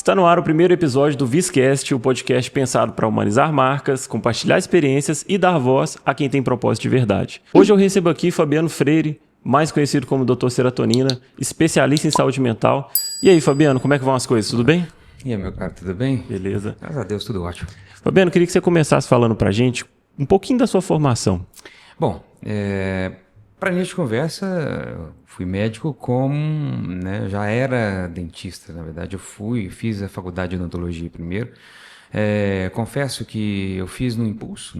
Está no ar o primeiro episódio do Viscast, o podcast pensado para humanizar marcas, compartilhar experiências e dar voz a quem tem propósito de verdade. Hoje eu recebo aqui Fabiano Freire, mais conhecido como Dr. Serotonina, especialista em saúde mental. E aí, Fabiano, como é que vão as coisas? Tudo bem? E aí, meu cara, tudo bem? Beleza. Graças a Deus, tudo ótimo. Fabiano, queria que você começasse falando para a gente um pouquinho da sua formação. Bom, para início de conversa, eu fui médico já era dentista, na verdade. Fiz a faculdade de odontologia primeiro. Confesso que eu fiz no impulso,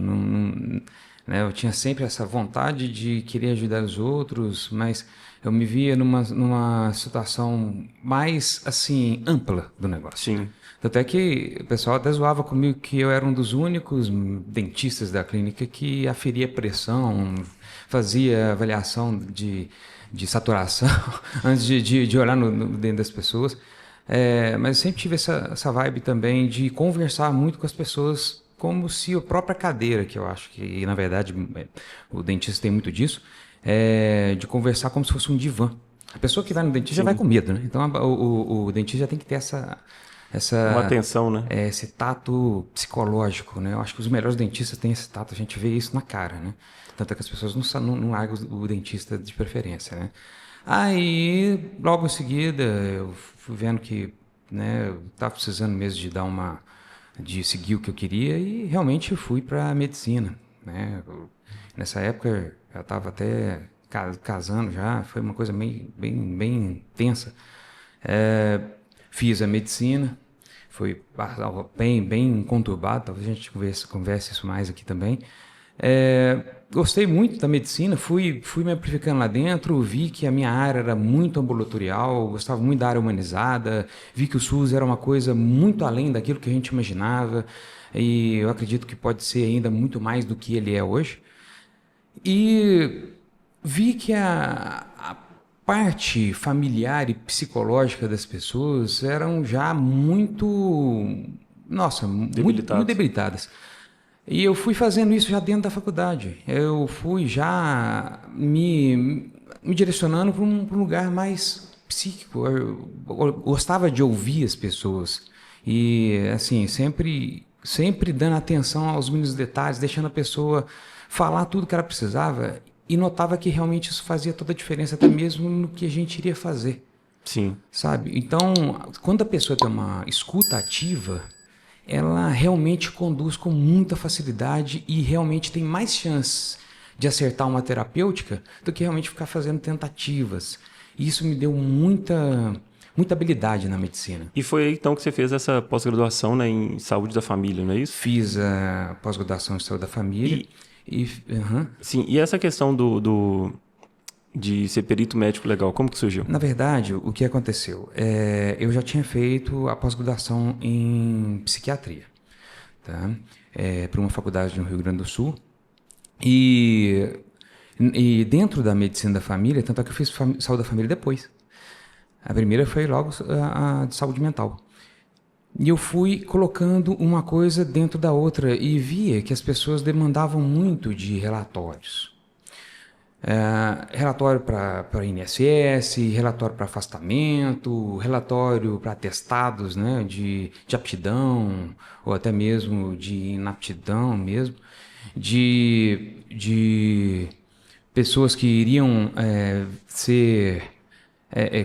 eu tinha sempre essa vontade de querer ajudar os outros, mas eu me via numa situação mais, assim, ampla do negócio. Sim. Tanto é que o pessoal até zoava comigo que eu era um dos únicos dentistas da clínica que aferia pressão, fazia avaliação de saturação antes de olhar dentro das pessoas. Mas eu sempre tive essa vibe também de conversar muito com as pessoas como se a própria cadeira, que eu acho que, na verdade, o dentista tem muito disso, de conversar como se fosse um divã. A pessoa que vai no dentista já vai com medo, né? Então, o dentista já tem que ter Uma atenção, né? Esse tato psicológico, né? Eu acho que os melhores dentistas têm esse tato, a gente vê isso na cara, né? Tanto é que as pessoas não largam o dentista de preferência, né? Aí, logo em seguida, eu fui vendo que, né, eu estava precisando mesmo de seguir o que eu queria e realmente fui para a medicina, né? Nessa época, eu estava até casando já, foi uma coisa bem tensa. Fiz a medicina, foi bem conturbado, talvez a gente converse isso mais aqui também. Gostei muito da medicina, fui me amplificando lá dentro, vi que a minha área era muito ambulatorial, gostava muito da área humanizada, vi que o SUS era uma coisa muito além daquilo que a gente imaginava, e eu acredito que pode ser ainda muito mais do que ele é hoje. E vi que a parte familiar e psicológica das pessoas eram já muito debilitadas. E eu fui fazendo isso já dentro da faculdade. Eu fui já me direcionando para um lugar mais psíquico. Eu gostava de ouvir as pessoas. E, assim, sempre dando atenção aos mínimos detalhes, deixando a pessoa falar tudo que ela precisava. E notava que realmente isso fazia toda a diferença, até mesmo no que a gente iria fazer. Sim. Sabe? Então, quando a pessoa tem uma escuta ativa, ela realmente conduz com muita facilidade e realmente tem mais chances de acertar uma terapêutica do que realmente ficar fazendo tentativas. E isso me deu muita habilidade na medicina. E foi aí então que você fez essa pós-graduação, né, em saúde da família, não é isso? Fiz a pós-graduação em saúde da família. Sim, e essa questão de ser perito médico legal, como que surgiu? Na verdade, o que aconteceu? Eu já tinha feito a pós-graduação em psiquiatria, tá? Para uma faculdade no Rio Grande do Sul. E dentro da medicina da família, tanto é que eu fiz saúde da família depois. A primeira foi logo a de saúde mental. E eu fui colocando uma coisa dentro da outra e via que as pessoas demandavam muito de relatórios. Relatório para INSS, relatório para afastamento, relatório para atestados, né, de aptidão ou até mesmo de inaptidão mesmo, de pessoas que iriam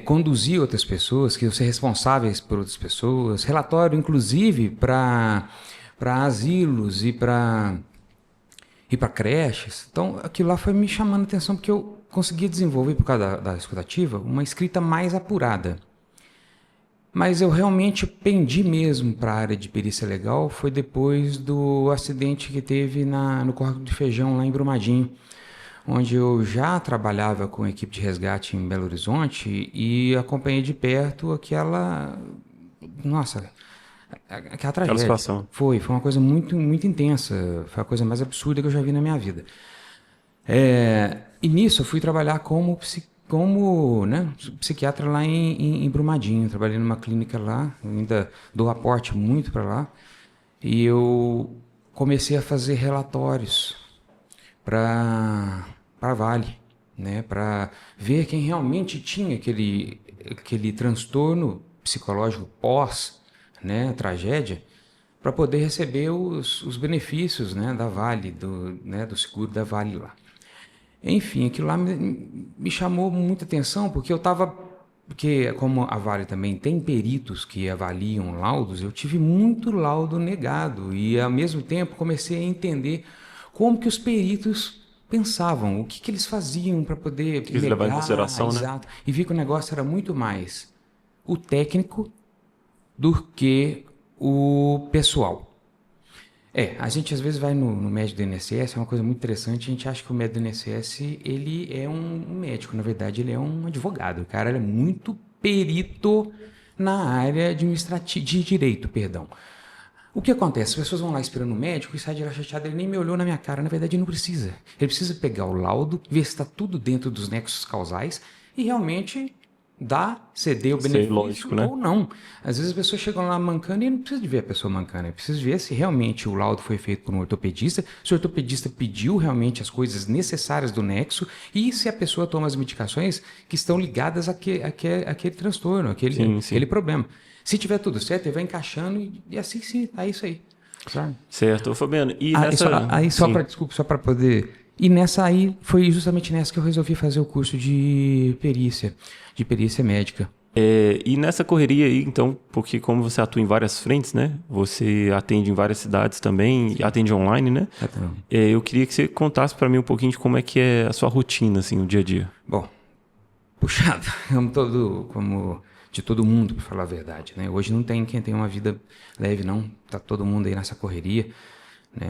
conduzir outras pessoas, que iam ser responsáveis por outras pessoas, relatório inclusive para asilos e para creches. Então, aquilo lá foi me chamando a atenção porque eu consegui desenvolver, por causa da escutativa, uma escrita mais apurada. Mas eu realmente pendi mesmo para a área de perícia legal, foi depois do acidente que teve no Córrego de Feijão, lá em Brumadinho, onde eu já trabalhava com a equipe de resgate em Belo Horizonte e acompanhei de perto aquela tragédia. Aquela situação. Foi uma coisa muito, muito intensa. Foi a coisa mais absurda que eu já vi na minha vida. E nisso eu fui trabalhar como psiquiatra lá em Brumadinho. Trabalhei numa clínica lá, ainda dou aporte muito para lá. E eu comecei a fazer relatórios para Vale, né, para ver quem realmente tinha aquele transtorno psicológico pós, né, a tragédia, para poder receber os benefícios, né, da Vale, do seguro da Vale lá. Enfim, aquilo lá me chamou muita atenção, porque porque como a Vale também tem peritos que avaliam laudos, eu tive muito laudo negado e, ao mesmo tempo, comecei a entender como que os peritos pensavam, o que eles faziam para poder Que eles levavam em consideração, né? exato, e vi que o negócio era muito mais o técnico do que o pessoal. A gente às vezes vai no médico do INSS, é uma coisa muito interessante, a gente acha que o médico do INSS, ele é um médico, na verdade ele é um advogado, o cara ele é muito perito na área administrativa, de direito, perdão. O que acontece? As pessoas vão lá esperando o médico e sai de lá chateado, ele nem me olhou na minha cara, na verdade ele não precisa. Ele precisa pegar o laudo, ver se está tudo dentro dos nexos causais e realmente ceder o benefício lógico, né? ou não. Às vezes as pessoas chegam lá mancando e não precisa de ver a pessoa mancando, precisa ver se realmente o laudo foi feito por um ortopedista, se o ortopedista pediu realmente as coisas necessárias do nexo e se a pessoa toma as medicações que estão ligadas àquele transtorno, aquele problema. Se tiver tudo certo, ele vai encaixando e assim sim, é isso aí. Sabe? Certo. Ô, Fabiano, e só para poder... E foi justamente nessa que eu resolvi fazer o curso de perícia médica. E nessa correria aí, então, porque como você atua em várias frentes, né? Você atende em várias cidades também, atende online, né? Eu queria que você contasse para mim um pouquinho de como é que é a sua rotina, assim, o dia a dia. Bom, puxado, como de todo mundo, para falar a verdade, né? Hoje não tem quem tem uma vida leve, não. Tá todo mundo aí nessa correria, né?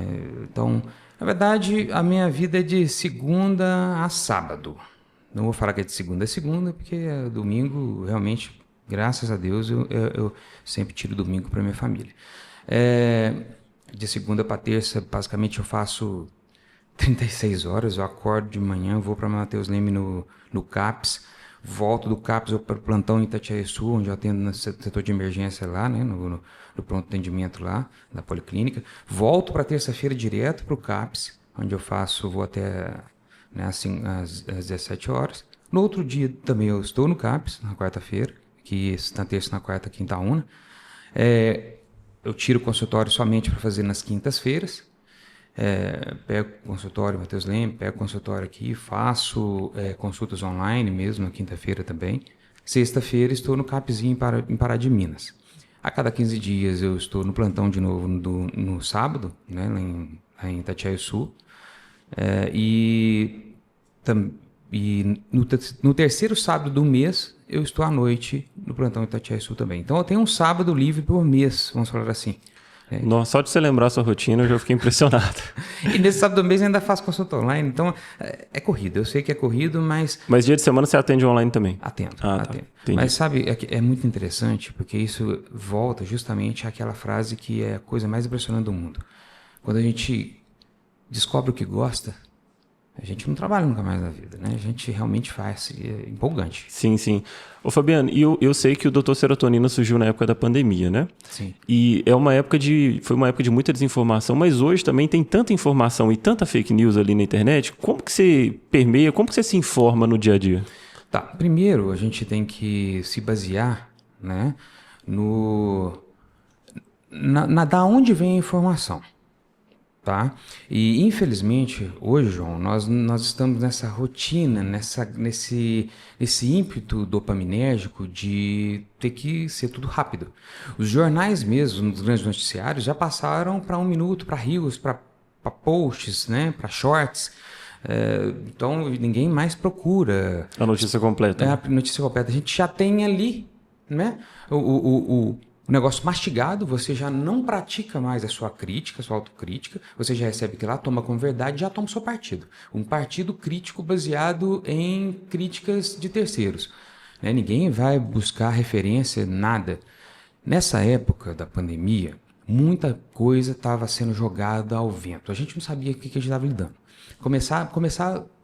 Então... Na verdade, a minha vida é de segunda a sábado. Não vou falar que é de segunda a segunda, porque domingo, realmente, graças a Deus, eu sempre tiro domingo para minha família. De segunda para terça, basicamente, eu faço 36 horas. Eu acordo de manhã, vou para Mateus Leme no CAPS, volto do CAPS para o plantão em Itatiaia-Sul, onde eu atendo no setor de emergência lá, né, no pronto atendimento lá, da policlínica. Volto para terça-feira direto para o CAPS, onde vou até, né, assim, às 17 horas. No outro dia também eu estou no CAPS, na quarta-feira, que na terça, na quarta, quinta-una. Eu tiro o consultório somente para fazer nas quintas-feiras. Pego o consultório Mateus Leme, pego o consultório aqui, faço consultas online mesmo na quinta-feira também. Sexta-feira estou no CAPzinho em Pará de Minas. A cada 15 dias eu estou no plantão de novo no sábado, né, lá em Itatiaia-Sul. E no terceiro sábado do mês eu estou à noite no plantão em Itatiaia-Sul também. Então eu tenho um sábado livre por mês, vamos falar assim. Nossa, só de você lembrar a sua rotina, eu já fiquei impressionado. E nesse sábado do mês eu ainda faço consulta online, então é corrido. Eu sei que é corrido, mas... Mas dia de semana você atende online também? Atendo. Tá. Mas sabe, é muito interessante, porque isso volta justamente àquela frase que é a coisa mais impressionante do mundo. Quando a gente descobre o que gosta, a gente não trabalha nunca mais na vida, né? A gente realmente faz, é empolgante. Sim, sim. Ô Fabiano, e eu sei que o Dr. Serotonina surgiu na época da pandemia, né? Sim. E foi uma época de muita desinformação, mas hoje também tem tanta informação e tanta fake news ali na internet. Como que você permeia, como que você se informa no dia a dia? Tá, primeiro a gente tem que se basear, né, da onde vem a informação. Tá? E infelizmente hoje, João, nós estamos nessa rotina, nesse ímpeto dopaminérgico de ter que ser tudo rápido. Os jornais mesmo, nos grandes noticiários, já passaram para 1 minuto, para reels, para posts, né, para shorts. Então ninguém mais procura a notícia completa. A notícia completa. A gente já tem ali, né, o negócio mastigado, você já não pratica mais a sua crítica, a sua autocrítica, você já recebe que lá, toma como verdade, já toma o seu partido. Um partido crítico baseado em críticas de terceiros. Né? Ninguém vai buscar referência, nada. Nessa época da pandemia, muita coisa estava sendo jogada ao vento. A gente não sabia o que a gente estava lidando.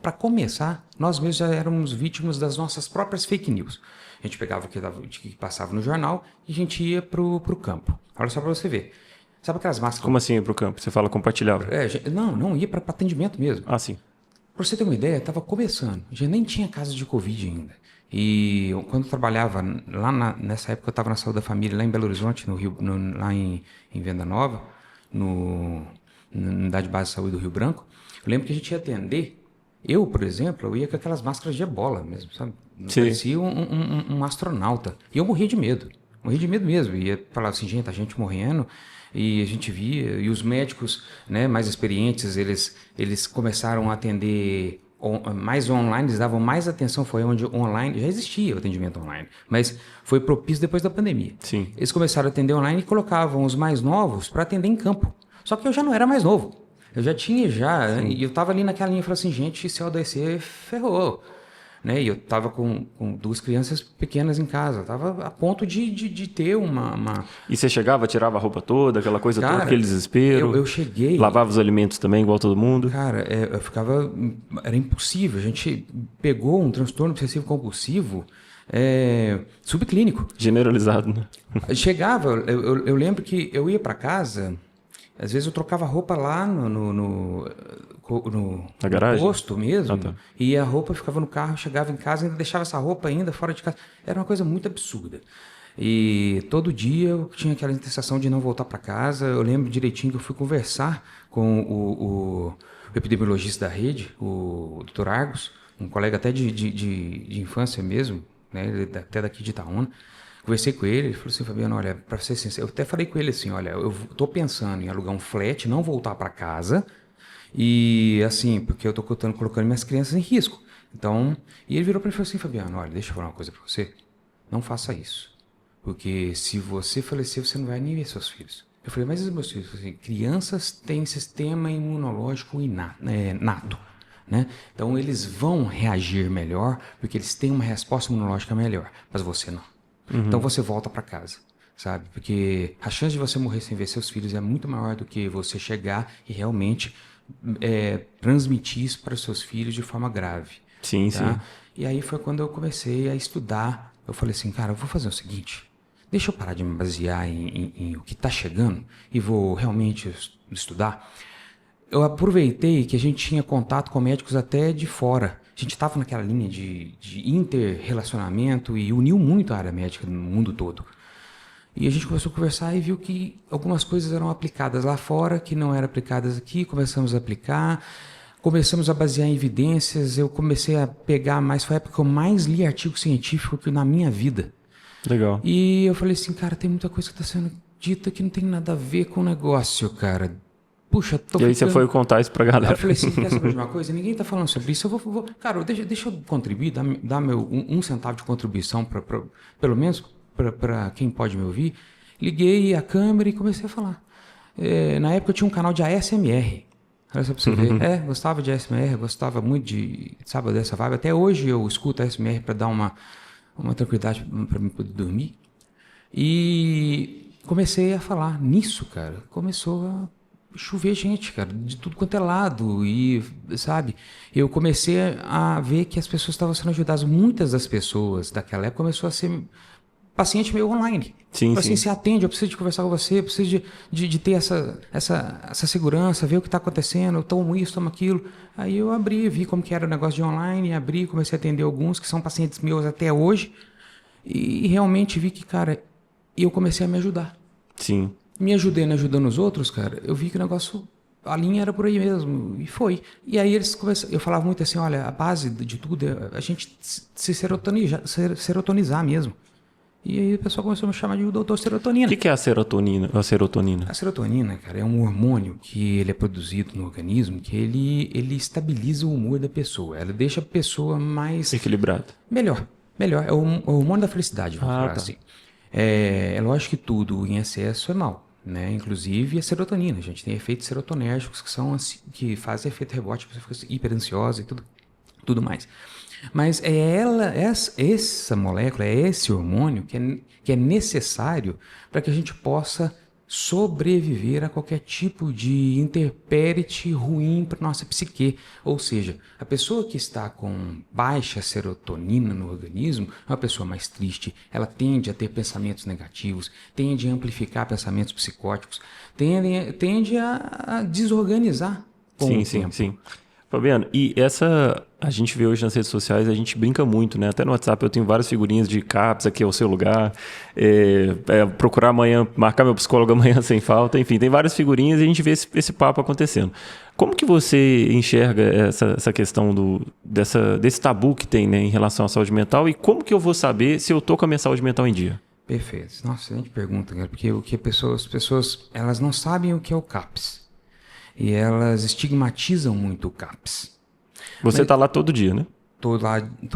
Para começar, nós mesmos já éramos vítimas das nossas próprias fake news. A gente pegava o que passava no jornal e a gente ia pro campo. Olha só para você ver. Sabe aquelas máscaras... Como assim ia pro campo? Você fala compartilhava? Não, ia para atendimento mesmo. Ah, sim. Pra você ter uma ideia, estava começando. A gente nem tinha casos de Covid ainda. E quando eu trabalhava nessa época, eu estava na Saúde da Família, lá em Belo Horizonte, no Rio, lá em Venda Nova, na Unidade Base de Saúde do Rio Branco. Eu lembro que a gente ia atender. Eu, por exemplo, eu ia com aquelas máscaras de ebola mesmo, sabe? Parecia um astronauta. E eu morria de medo. Morria de medo mesmo. Ia falar assim, gente, a gente morrendo. E a gente via, e os médicos, né, mais experientes, eles começaram a atender mais online, eles davam mais atenção, foi onde online, já existia o atendimento online, mas foi propício depois da pandemia. Sim. Eles começaram a atender online e colocavam os mais novos para atender em campo. Só que eu já não era mais novo. Eu já tinha, e eu estava ali naquela linha e falei assim, gente, se eu adoecer, ferrou. Né? E eu estava com 2 crianças pequenas em casa, estava a ponto de ter uma... E você chegava, tirava a roupa toda, aquela coisa Cara, toda, aquele desespero? Eu cheguei... Lavava os alimentos também, igual todo mundo? Cara, eu ficava... Era impossível. A gente pegou um transtorno obsessivo compulsivo subclínico. Generalizado, né? Chegava, eu lembro que eu ia para casa, às vezes eu trocava roupa lá Na garagem? posto mesmo, Tá. e a roupa ficava no carro, chegava em casa e ainda deixava essa roupa ainda fora de casa. Era uma coisa muito absurda. E todo dia eu tinha aquela sensação de não voltar para casa. Eu lembro direitinho que eu fui conversar com o epidemiologista da rede, o Dr. Argos, um colega até de infância mesmo, né, ele até daqui de Itaúna. Conversei com ele falou assim, Fabiano, olha, para ser sincero, eu até falei com ele assim, olha, eu estou pensando em alugar um flat, não voltar para casa, e assim, porque eu estou colocando minhas crianças em risco. Então, e ele virou para mim e falou assim, Fabiano, olha, deixa eu falar uma coisa para você, não faça isso, porque se você falecer, você não vai nem ver seus filhos. Eu falei, mas os meus filhos, assim, crianças têm sistema imunológico nato. Né? Então, eles vão reagir melhor, porque eles têm uma resposta imunológica melhor, mas você não. Então você volta para casa, sabe? Porque a chance de você morrer sem ver seus filhos é muito maior do que você chegar e realmente transmitir isso para os seus filhos de forma grave. Sim, tá? sim. E aí foi quando eu comecei a estudar. Eu falei assim, cara, eu vou fazer o seguinte, deixa eu parar de me basear em o que está chegando e vou realmente estudar. Eu aproveitei que a gente tinha contato com médicos até de fora. A gente estava naquela linha de inter-relacionamento e uniu muito a área médica no mundo todo. E a gente começou a conversar e viu que algumas coisas eram aplicadas lá fora, que não eram aplicadas aqui. Começamos a aplicar, começamos a basear em evidências. Eu comecei a pegar mais, foi a época que eu mais li artigo científico na minha vida. Legal. E eu falei assim, cara, tem muita coisa que está sendo dita que não tem nada a ver com o negócio, cara. Puxa, E aí você foi contar isso pra galera. Eu falei assim, quer saber de uma coisa? Ninguém tá falando sobre isso, eu vou... Cara, deixa eu contribuir, dar meu um centavo de contribuição, pelo menos para quem pode me ouvir. Liguei a câmera e comecei a falar. Na época eu tinha um canal de ASMR. Olha só pra você ver. Gostava de ASMR, gostava muito sabe, dessa vibe. Até hoje eu escuto ASMR para dar uma tranquilidade para mim poder dormir. E comecei a falar nisso, cara. Começou a chover gente, cara, de tudo quanto é lado. E, sabe, eu comecei a ver que as pessoas estavam sendo ajudadas. Muitas das pessoas daquela época começou a ser paciente meu online. Sim, assim, se atende, eu preciso de conversar com você, eu preciso de ter essa segurança, ver o que está acontecendo, eu tomo isso, tomo aquilo. Aí eu abri, vi como que era o negócio de online, abri, comecei a atender alguns que são pacientes meus até hoje. E realmente vi que, cara, eu comecei a me ajudar. Sim. Me ajudando os outros, cara, eu vi que o negócio, a linha era por aí mesmo, e foi. E aí eles começaram, eu falava muito assim, olha, a base de tudo é a gente se serotonizar mesmo. E aí o pessoal começou a me chamar de doutor serotonina. O que é a serotonina? A serotonina, cara, é um hormônio que ele é produzido no organismo, que ele estabiliza o humor da pessoa, ela deixa a pessoa mais... equilibrada. Melhor. É o hormônio da felicidade, vamos falar assim. É lógico que tudo em excesso é mal, né? Inclusive a serotonina. A gente tem efeitos serotonérgicos que são assim, que fazem efeito rebote, você fica hiper ansiosa e tudo mais. Mas essa molécula, é esse hormônio que é necessário para que a gente possa sobreviver a qualquer tipo de intempérie ruim para nossa psique. Ou seja, a pessoa que está com baixa serotonina no organismo é uma pessoa mais triste, ela tende a ter pensamentos negativos, tende a amplificar pensamentos psicóticos, tende a desorganizar com o tempo. Sim. Fabiano, e a gente vê hoje nas redes sociais, a gente brinca muito, né? Até no WhatsApp eu tenho várias figurinhas de CAPS, aqui é o seu lugar, procurar amanhã, marcar meu psicólogo amanhã sem falta, enfim, tem várias figurinhas e a gente vê esse papo acontecendo. Como que você enxerga essa questão desse tabu que tem, né, em relação à saúde mental e como que eu vou saber se eu tô com a minha saúde mental em dia? Perfeito. Nossa, excelente pergunta, cara, porque as pessoas, elas não sabem o que é o CAPS. E elas estigmatizam muito o CAPS. Você tá lá todo dia, né? Tô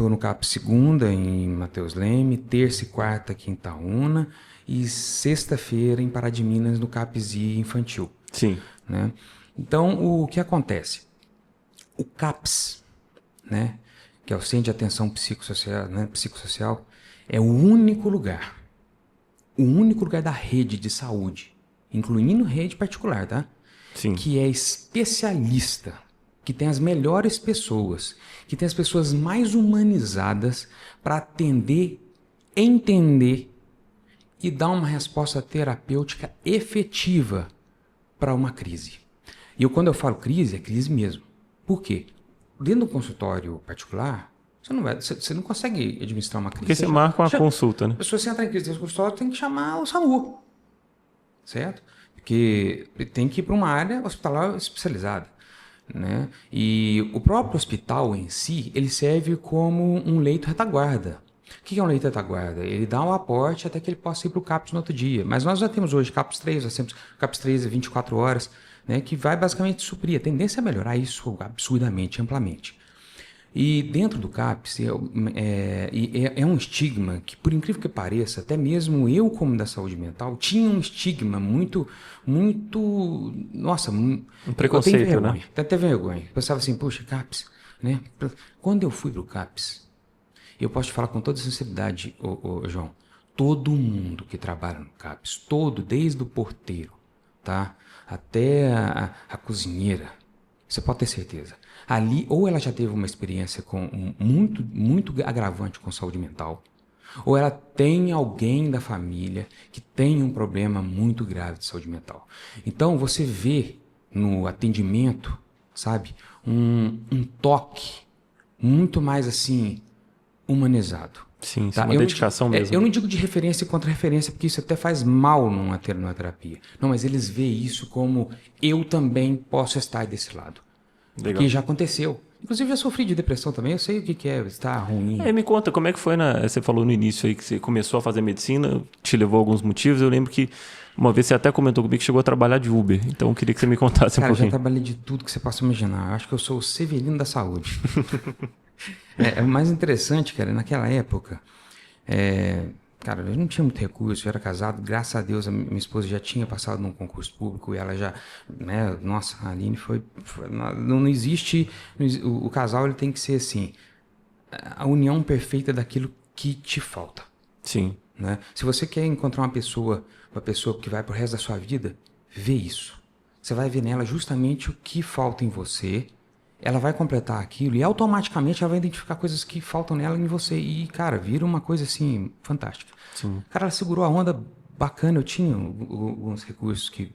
no CAPS segunda em Mateus Leme, terça e quarta aqui em Itaúna e sexta-feira em Pará de Minas no CAPS I infantil. Sim. Né? Então, o que acontece? O CAPS, né, que é o Centro de Atenção Psicossocial, né, psicossocial, é o único lugar da rede de saúde, incluindo rede particular, tá? Sim. Que é especialista, que tem as melhores pessoas, que tem as pessoas mais humanizadas para atender, entender e dar uma resposta terapêutica efetiva para uma crise. E quando eu falo crise, é crise mesmo. Por quê? Dentro do consultório particular, você não consegue administrar uma crise. Porque você marca uma consulta, né? A pessoa, se entrar em crise no consultório, tem que chamar o SAMU, certo? Porque tem que ir para uma área hospitalar especializada, né? E o próprio hospital em si, ele serve como um leito retaguarda. O que é um leito retaguarda? Ele dá um aporte até que ele possa ir para o CAPS no outro dia. Mas nós já temos hoje CAPS 3, nós temos CAPS 3 é 24 horas, né? Que vai basicamente suprir. A tendência é melhorar isso absurdamente, amplamente. E dentro do CAPS é um estigma que, por incrível que pareça, até mesmo eu, como da saúde mental, tinha um estigma muito, nossa, um preconceito, eu tenho vergonha, né? até vergonha. Eu pensava assim, poxa, CAPS, né? Quando eu fui pro CAPS, eu posso te falar com toda sinceridade, João, todo mundo que trabalha no CAPS, desde o porteiro, tá? Até a cozinheira, você pode ter certeza. Ali, ou ela já teve uma experiência muito agravante com saúde mental, ou ela tem alguém da família que tem um problema muito grave de saúde mental. Então, você vê no atendimento, sabe, um toque muito mais assim, humanizado. Sim, Tá? uma dedicação mesmo. Eu não digo de referência e contra-referência, porque isso até faz mal numa terapia. Não, mas eles veem isso como eu também posso estar desse lado. Legal. Porque já aconteceu. Inclusive, já sofri de depressão também. Eu sei o que é estar ruim. Me conta, como é que foi você falou no início aí que você começou a fazer medicina, te levou a alguns motivos. Eu lembro que uma vez você até comentou comigo que chegou a trabalhar de Uber. Então, eu queria que você me contasse um pouquinho. Cara, eu já trabalhei de tudo que você possa imaginar. Eu acho que eu sou o Severino da saúde. O mais interessante, cara, naquela época... Cara, eu não tinha muito recurso, eu era casado, graças a Deus a minha esposa já tinha passado num concurso público e ela já, né, nossa, a Aline não existe, o casal ele tem que ser assim, a união perfeita daquilo que te falta. Sim. Né? Se você quer encontrar uma pessoa que vai pro resto da sua vida, vê isso. Você vai ver nela justamente o que falta em você. Ela vai completar aquilo e automaticamente ela vai identificar coisas que faltam nela em você. E, cara, vira uma coisa assim, fantástica. Sim. Cara, ela segurou a onda bacana. Eu tinha alguns recursos que,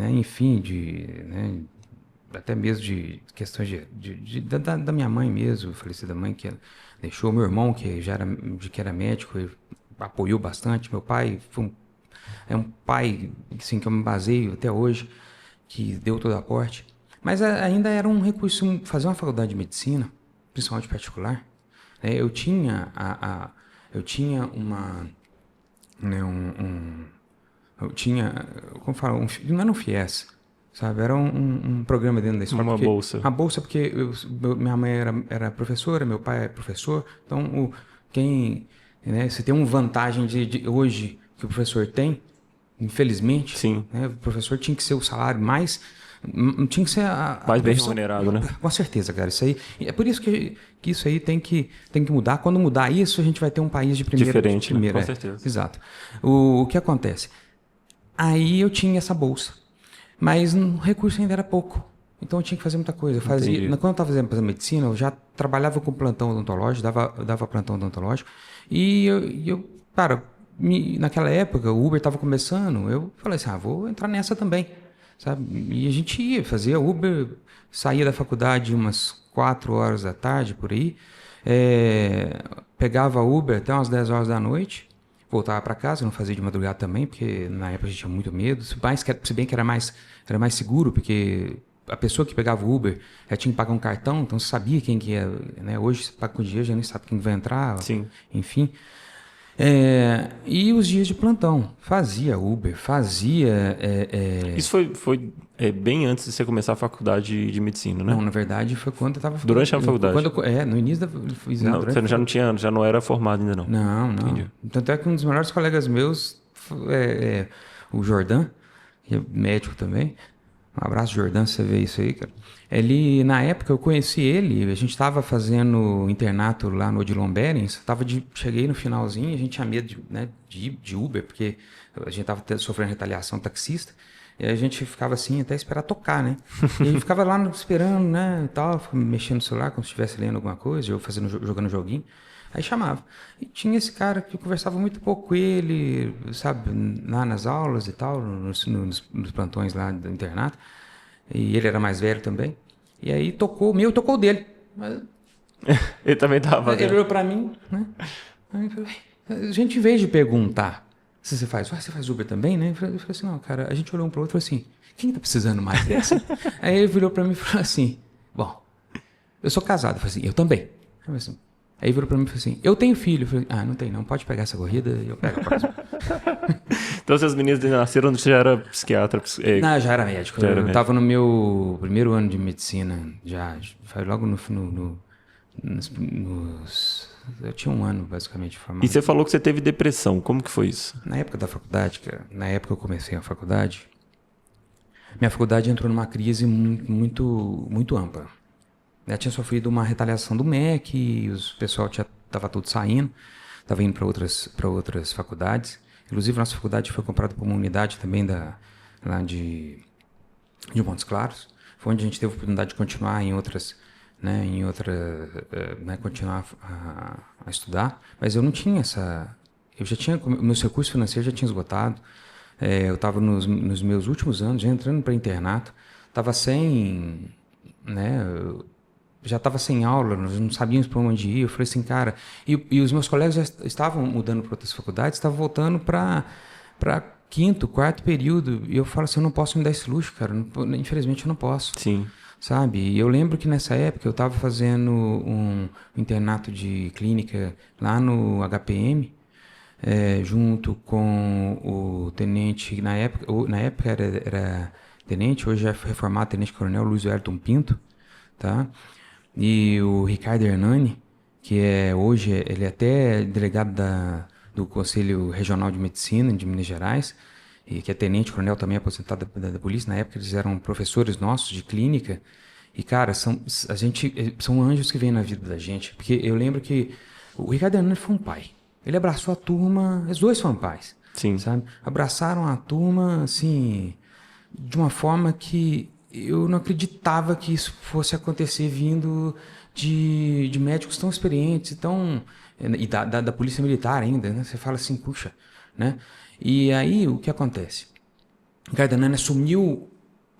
enfim, né, até mesmo de questões da minha mãe mesmo, falecida mãe, que ela deixou. Meu irmão, que era médico, ele apoiou bastante. Meu pai é um pai assim, que eu me baseio até hoje, que deu todo o aporte. Mas ainda era um recurso fazer uma faculdade de medicina, principalmente particular. Eu tinha uma, né, eu tinha, como fala, não era um FIES, sabe? Era um programa dentro da escola. Uma bolsa. Uma bolsa porque minha mãe era professora, meu pai é professor. Então, você tem uma vantagem de hoje que o professor tem, infelizmente. Sim. Né, o professor tinha que ser o salário mais... Tinha que ser mais bem remunerado, né? Com certeza, cara. Isso aí, é por isso que isso aí tem que mudar. Quando mudar isso, a gente vai ter um país de primeira. Diferente, né? Com certeza. Exato. O que acontece? Aí eu tinha essa bolsa, mas o recurso ainda era pouco. Então eu tinha que fazer muita coisa. Quando eu estava fazendo medicina, eu já trabalhava com plantão odontológico, dava plantão odontológico. E eu cara, naquela época, o Uber estava começando, eu falei assim, vou entrar nessa também. sabe? E a gente ia, fazia Uber, saía da faculdade umas 4 horas da tarde, por aí, pegava Uber até umas 10 horas da noite, voltava para casa, não fazia de madrugada também, porque na época a gente tinha muito medo, se bem que era mais seguro, porque a pessoa que pegava o Uber já tinha que pagar um cartão, então você sabia quem que ia, né? Hoje você paga com dinheiro, já nem sabe quem vai entrar, Sim. enfim. E os dias de plantão, fazia Uber, fazia... Isso foi bem antes de você começar a faculdade de medicina, né? Não, na verdade foi quando eu estava... Durante a faculdade? No início da... Não, você já não era formado ainda, não? Não. Entendi. Tanto é que um dos melhores colegas meus, o Jordan, que é médico também, um abraço, Jordan, se você vê isso aí, cara. Ele, na época, eu conheci ele, a gente estava fazendo internato lá no Odilon Berens, cheguei no finalzinho, a gente tinha medo de Uber, porque a gente estava sofrendo retaliação taxista, e a gente ficava assim até esperar tocar, né? E a gente ficava lá esperando, né, e tal, mexendo no celular, como se estivesse lendo alguma coisa, ou jogando joguinho. Aí chamava. E tinha esse cara que eu conversava muito pouco com ele, sabe, lá nas aulas e tal, nos plantões lá do internato. E ele era mais velho também. E aí tocou o meu, tocou o dele. Ele também estava. Ele olhou pra mim, né? Aí eu falei, a gente, em vez de perguntar se você faz Uber também, né? Eu falei assim, não, cara, a gente olhou um pro outro e falou assim, quem tá precisando mais dessa? Aí ele virou pra mim e falou assim, bom, eu sou casado. Eu falei assim, eu também. Aí virou pra mim e falou assim, eu tenho filho. Eu falei, não tem não, pode pegar essa corrida e eu pego a próxima. Então, se as meninas nasceram, você já era psiquiatra? Não, já era médico. Eu estava no meu primeiro ano de medicina, foi logo eu tinha um ano, basicamente, formado. E você falou que você teve depressão, como que foi isso? Na época da faculdade, cara, na época que eu comecei a faculdade, minha faculdade entrou numa crise muito, muito ampla. Eu tinha sofrido uma retaliação do MEC, o pessoal estava tudo saindo, estava indo para outras faculdades. Inclusive, nossa faculdade foi comprada por uma unidade também lá de Montes Claros. Foi onde a gente teve a oportunidade de continuar continuar a estudar. Mas eu não tinha meus recursos financeiros já tinham esgotado. Eu estava nos meus últimos anos, já entrando para internato, estava sem, já estava sem aula, nós não sabíamos para onde ir. Eu falei assim, cara... E os meus colegas já estavam mudando para outras faculdades, estavam voltando para quinto, quarto período. E eu falo assim, eu não posso me dar esse luxo, cara. Infelizmente, eu não posso. Sim. Sabe? E eu lembro que nessa época eu estava fazendo um internato de clínica lá no HPM, junto com o tenente, na época era tenente, hoje é reformado tenente-coronel Luiz Wellington Pinto, tá? E o Ricardo Hernani, que hoje ele é até delegado do Conselho Regional de Medicina de Minas Gerais, e que é tenente-coronel também aposentado da polícia. Na época eles eram professores nossos de clínica. E, cara, são anjos que vêm na vida da gente. Porque eu lembro que o Ricardo Hernani foi um pai. Ele abraçou a turma, os dois foram pais. Sim. Sabe? Abraçaram a turma, assim, de uma forma que eu não acreditava que isso fosse acontecer vindo de médicos tão experientes, e da polícia militar ainda, né? Você fala assim, puxa, né? E aí, o que acontece? O Ricardo Hernani assumiu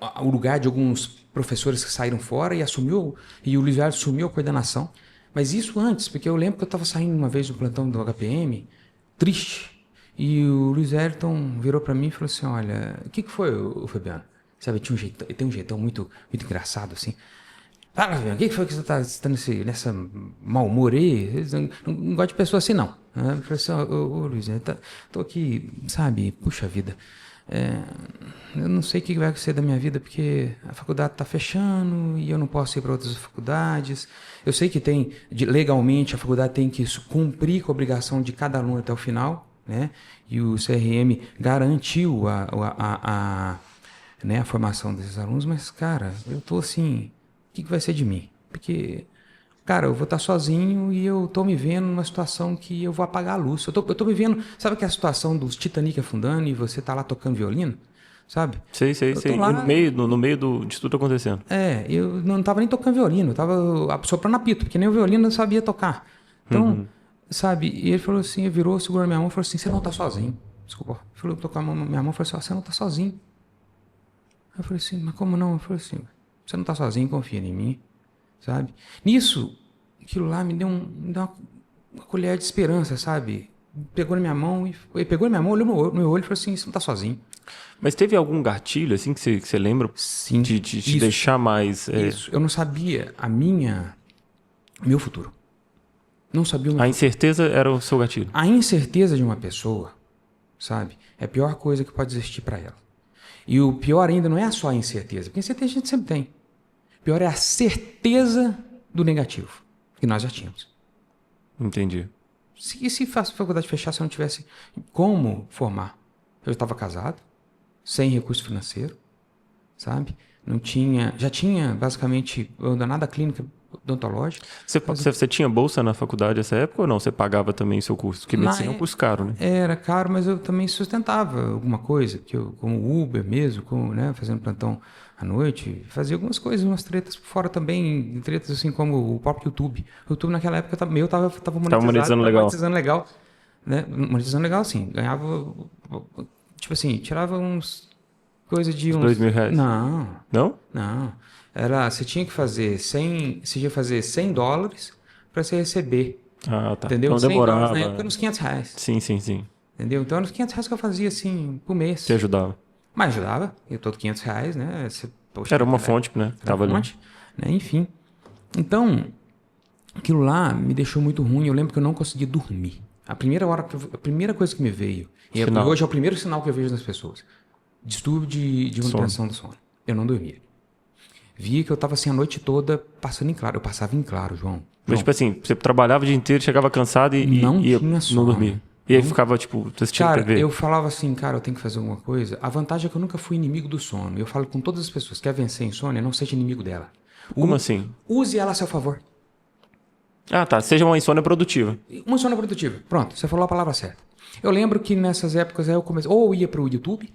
o lugar de alguns professores que saíram fora e o Luiz Wellington assumiu a coordenação. Mas isso antes, porque eu lembro que eu estava saindo uma vez do plantão do HPM, triste, e o Luiz Wellington virou para mim e falou assim, olha, o que foi, Fabiano? Sabe, ele tem um jeitão muito, muito engraçado, assim. Fala, Fabiano, o que foi que você está nessa mau humor aí? Não gosto de pessoa assim, não. Eu falei assim, ô Luiz, tô aqui, sabe, puxa vida. Eu não sei o que vai ser da minha vida, porque a faculdade está fechando e eu não posso ir para outras faculdades. Eu sei que legalmente, a faculdade tem que cumprir com a obrigação de cada aluno até o final, né? E o CRM garantiu a formação desses alunos, mas, cara, eu tô assim, o que vai ser de mim? Porque, cara, eu vou estar sozinho e eu tô me vendo numa situação que eu vou apagar a luz. Eu tô me vendo, sabe aquela situação dos Titanic afundando e você tá lá tocando violino? Sabe? Sei. Lá... No meio de tudo acontecendo. Eu não tava nem tocando violino, eu tava soprando apito, porque nem o violino eu sabia tocar. Então, sabe, e ele falou assim, ele virou, segurou minha mão e falou assim, você não tá sozinho. Desculpa. Ele falou, tocou minha mão e falou assim, você não tá sozinho. Eu falei assim, mas como não? Eu falei assim, você não tá sozinho, confia em mim, sabe? Nisso, aquilo lá me deu uma colher de esperança, sabe? Pegou na minha mão, olhou no meu olho e falou assim, você não tá sozinho. Mas teve algum gatilho, assim, que você lembra Sim, de te isso, deixar mais... isso. Eu não sabia meu futuro. Não sabia o meu A futuro. incerteza era o seu gatilho. A incerteza de uma pessoa, sabe, é a pior coisa que pode existir para ela. E o pior ainda não é só a incerteza, porque incerteza a gente sempre tem. O pior é a certeza do negativo, que nós já tínhamos. Entendi. Se a faculdade fechasse, eu não tivesse como formar. Eu estava casado, sem recurso financeiro, sabe? Não tinha, já tinha basicamente abandonado a clínica odontológica. Você tinha bolsa na faculdade nessa época ou não? Você pagava também o seu curso? Porque medicina é um curso caro, né? Era caro, mas eu também sustentava alguma coisa, porque eu, como Uber mesmo, como, né, fazendo plantão à noite, fazia algumas coisas, umas tretas por fora também, tretas assim como o próprio YouTube. O YouTube naquela época tava Monetizando legal. monetizando legal, né? Monetizando legal, assim, ganhava, tipo assim, tirava coisa de uns... R$2.000. Não, Não? você tinha que fazer $100 para você receber. Ah, tá. Entendeu? Então $100 na demorava. época era uns R$500. Sim. Entendeu? Então eram uns R$500 que eu fazia assim por mês. Te ajudava. Mas ajudava. E todo R$500, né? Poxa, Era uma fonte, né? era Tava uma ali. fonte, né? Enfim. Então, aquilo lá me deixou muito ruim. Eu lembro que eu não conseguia dormir. A primeira coisa que me veio, e hoje é o primeiro sinal que eu vejo nas pessoas: distúrbio de manutenção do sono. Eu não dormia. Via que eu tava assim a noite toda passando em claro. Eu passava em claro, João. Mas, tipo assim, você trabalhava o dia inteiro, chegava cansado e Não ia, tinha sono. não dormia. E aí ficava, tipo, assistindo Cara, TV. eu falava assim, cara, eu tenho que fazer alguma coisa. A vantagem é que eu nunca fui inimigo do sono. Eu falo com todas as pessoas, quer vencer a insônia, não seja inimigo dela. Como assim? Use ela a seu favor. Ah, tá. Seja uma insônia produtiva. Uma insônia produtiva. Pronto, você falou a palavra certa. Eu lembro que nessas épocas aí eu comecei, ou eu ia pro YouTube,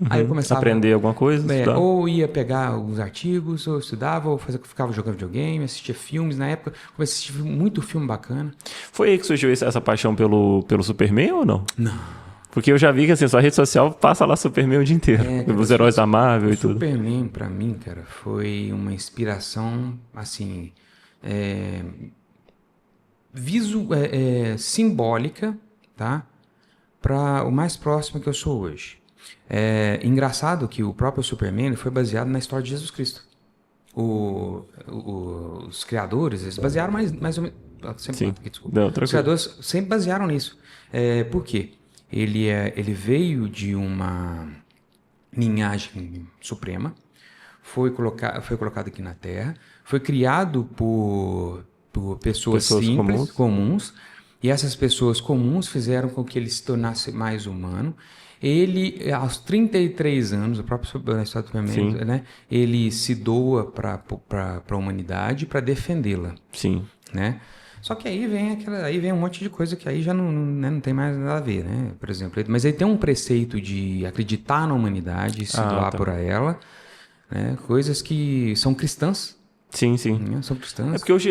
aí eu começava Aprender alguma coisa, estudar. ou ia pegar alguns artigos, ou estudava, ou ficava jogando videogame, assistia filmes. Na época, comecei a assistir muito filme bacana. Foi aí que surgiu essa paixão pelo Superman ou não? Não. Porque eu já vi que assim, sua rede social passa lá Superman o dia inteiro. Cara, os heróis da Marvel e tudo. Superman, pra mim, cara, foi uma inspiração, assim, simbólica, tá? Para o mais próximo que eu sou hoje. É engraçado que o próprio Superman foi baseado na história de Jesus Cristo. Os criadores, eles basearam mais ou menos... Sim. Desculpa. Não, Os criadores sempre basearam nisso. Por quê? Ele veio de uma linhagem suprema, foi colocado aqui na Terra, foi criado por pessoas simples, comuns, e essas pessoas comuns fizeram com que ele se tornasse mais humano. Ele, aos 33 anos, o próprio na história do Superman, né, ele se doa para a humanidade para defendê-la. Sim. Né? Só que aí vem um monte de coisa que aí já não tem mais nada a ver, né? Por exemplo, mas ele tem um preceito de acreditar na humanidade, se doar por ela, né? Coisas que são cristãs. Sim. Né? São cristãs. É porque hoje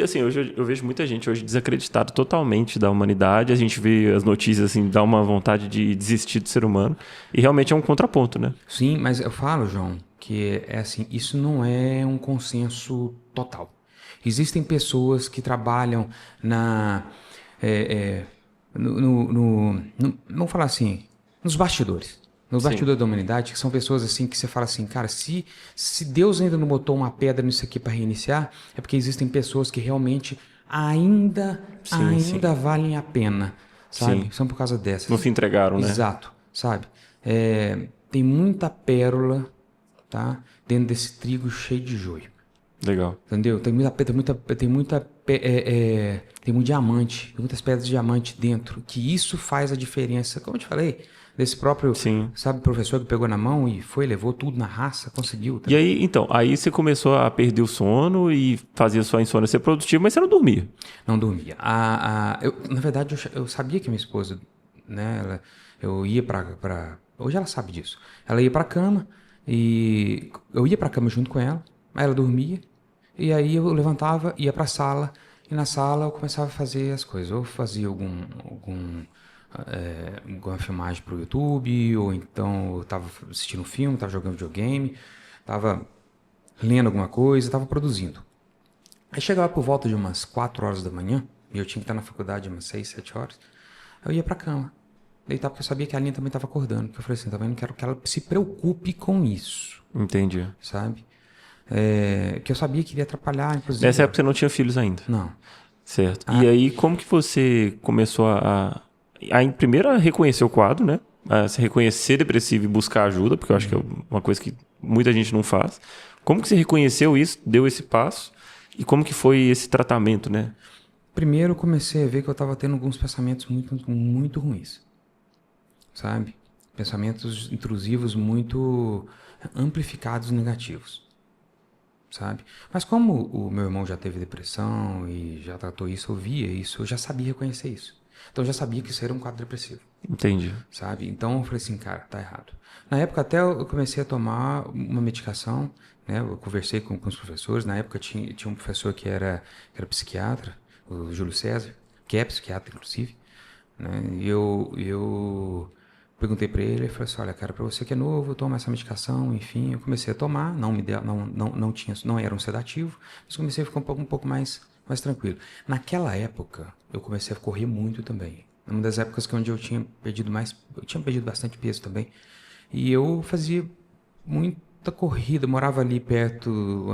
eu vejo muita gente hoje desacreditado totalmente da humanidade. A gente vê as notícias assim, dá uma vontade de desistir do ser humano. E realmente é um contraponto, né? Sim, mas eu falo, João, que é assim, isso não é um consenso total. Existem pessoas que trabalham vamos falar assim, nos bastidores. Nos bastidores da humanidade, que são pessoas assim que você fala assim, cara, se Deus ainda não botou uma pedra nisso aqui para reiniciar, é porque existem pessoas que realmente ainda valem a pena, sabe? Sim. São por causa dessas. Não se entregaram, né? Exato, sabe? Tem muita pérola, tá? Dentro desse trigo cheio de joio. Legal. Entendeu? Tem muito diamante, tem muitas pedras de diamante dentro, que isso faz a diferença. Como eu te falei, desse próprio, sabe, professor que pegou na mão e levou tudo na raça, conseguiu. Tá? E aí, então, aí você começou a perder o sono e fazia sua insônia ser produtiva, mas você não dormia. Não dormia. Na verdade, eu sabia que minha esposa, né, eu ia para hoje ela sabe disso. Ela ia para cama e eu ia para cama junto com ela. Aí ela dormia, e aí eu levantava, ia para a sala, e na sala eu começava a fazer as coisas. Ou fazia alguma filmagem para o YouTube, ou então eu estava assistindo um filme, estava jogando videogame, estava lendo alguma coisa, estava produzindo. Aí chegava por volta de umas 4 horas da manhã, e eu tinha que estar na faculdade umas 6, 7 horas, eu ia para a cama, deitar, porque eu sabia que a Aline também estava acordando. Eu falei assim, tá vendo? Quero que ela se preocupe com isso. Entendi. Sabe? Que eu sabia que iria atrapalhar, inclusive. Nessa época você não tinha filhos ainda? Não. Certo. E aí, como que você começou a primeiro a reconhecer o quadro, né? A se reconhecer depressivo e buscar ajuda, porque eu acho que é uma coisa que muita gente não faz. Como que você reconheceu isso, deu esse passo, e como que foi esse tratamento, né? Primeiro eu comecei a ver que eu estava tendo alguns pensamentos muito, muito ruins. Sabe? Pensamentos intrusivos muito amplificados negativos. Sabe? Mas como o meu irmão já teve depressão e já tratou isso, eu via isso, eu já sabia reconhecer isso. Então eu já sabia que isso era um quadro depressivo. Entendi. Sabe? Então eu falei assim, cara, tá errado. Na época até eu comecei a tomar uma medicação, né? Eu conversei com os professores, na época tinha um professor que era psiquiatra, o Júlio César, que é psiquiatra inclusive, né? E eu perguntei para ele, falei assim, olha, cara, para você que é novo, toma essa medicação, enfim, eu comecei a tomar, não era um sedativo, mas comecei a ficar um pouco mais tranquilo. Naquela época, eu comecei a correr muito também. Uma das épocas onde eu tinha perdido bastante peso também. E eu fazia muita corrida, morava perto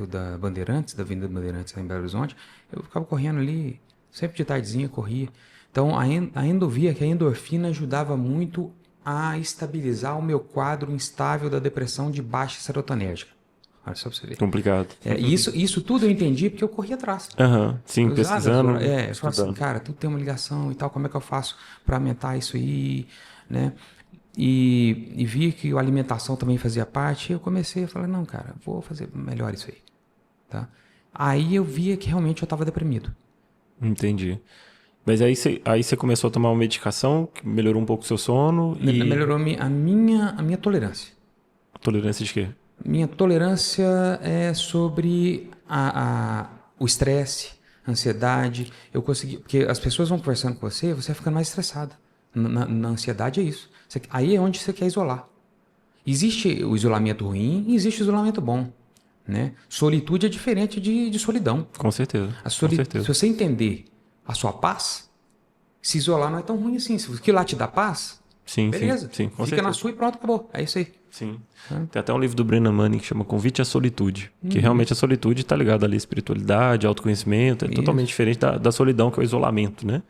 da Bandeirantes, da Avenida Bandeirantes, lá em Belo Horizonte. Eu ficava correndo ali, sempre de tardezinha corria. Então, ainda via que a endorfina ajudava muito a estabilizar o meu quadro instável da depressão de baixa serotoninérgica. Olha só pra você ver. Complicado. Isso tudo eu entendi porque eu corri atrás. Sim, pesquisando. Eu falava assim, cara, tudo tem uma ligação e tal, como é que eu faço para aumentar isso aí, né? E vi que a alimentação também fazia parte, e eu comecei a falar, não, cara, vou fazer melhor isso aí, tá? Aí eu via que realmente eu estava deprimido. Entendi. Mas aí você começou a tomar uma medicação que melhorou um pouco o seu sono e... Melhorou a minha tolerância. Tolerância de quê? Minha tolerância é sobre o estresse, a ansiedade. Eu consegui, porque as pessoas vão conversando com você, você vai ficando mais estressado. Na ansiedade é isso. Aí é onde você quer isolar. Existe o isolamento ruim e existe o isolamento bom, né? Solitude é diferente de solidão. Com certeza. Se você entender a sua paz, se isolar não é tão ruim assim. Se o que lá te dá paz, beleza. Sim, com Fica certeza. na sua e pronto, acabou. É isso aí. Sim. Tem até um livro do Brennan Manning que chama Convite à Solitude. Que realmente a solitude está ligada ali à espiritualidade, autoconhecimento. É totalmente diferente da solidão, que é o isolamento, né?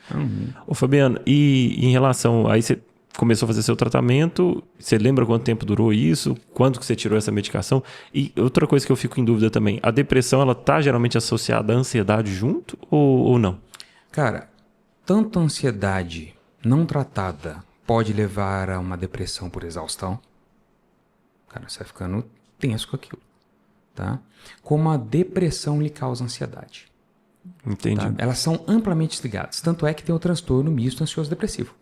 Ô, Fabiano, e em relação... Aí você começou a fazer seu tratamento. Você lembra quanto tempo durou isso? Quando que você tirou essa medicação? E outra coisa que eu fico em dúvida também. A depressão, ela tá geralmente associada à ansiedade junto ou não? Cara, tanto a ansiedade não tratada pode levar a uma depressão por exaustão. Cara, você vai ficando tenso com aquilo, tá? Como a depressão lhe causa ansiedade. Entendi. Tá? Elas são amplamente ligadas. Tanto é que tem o transtorno misto ansioso-depressivo.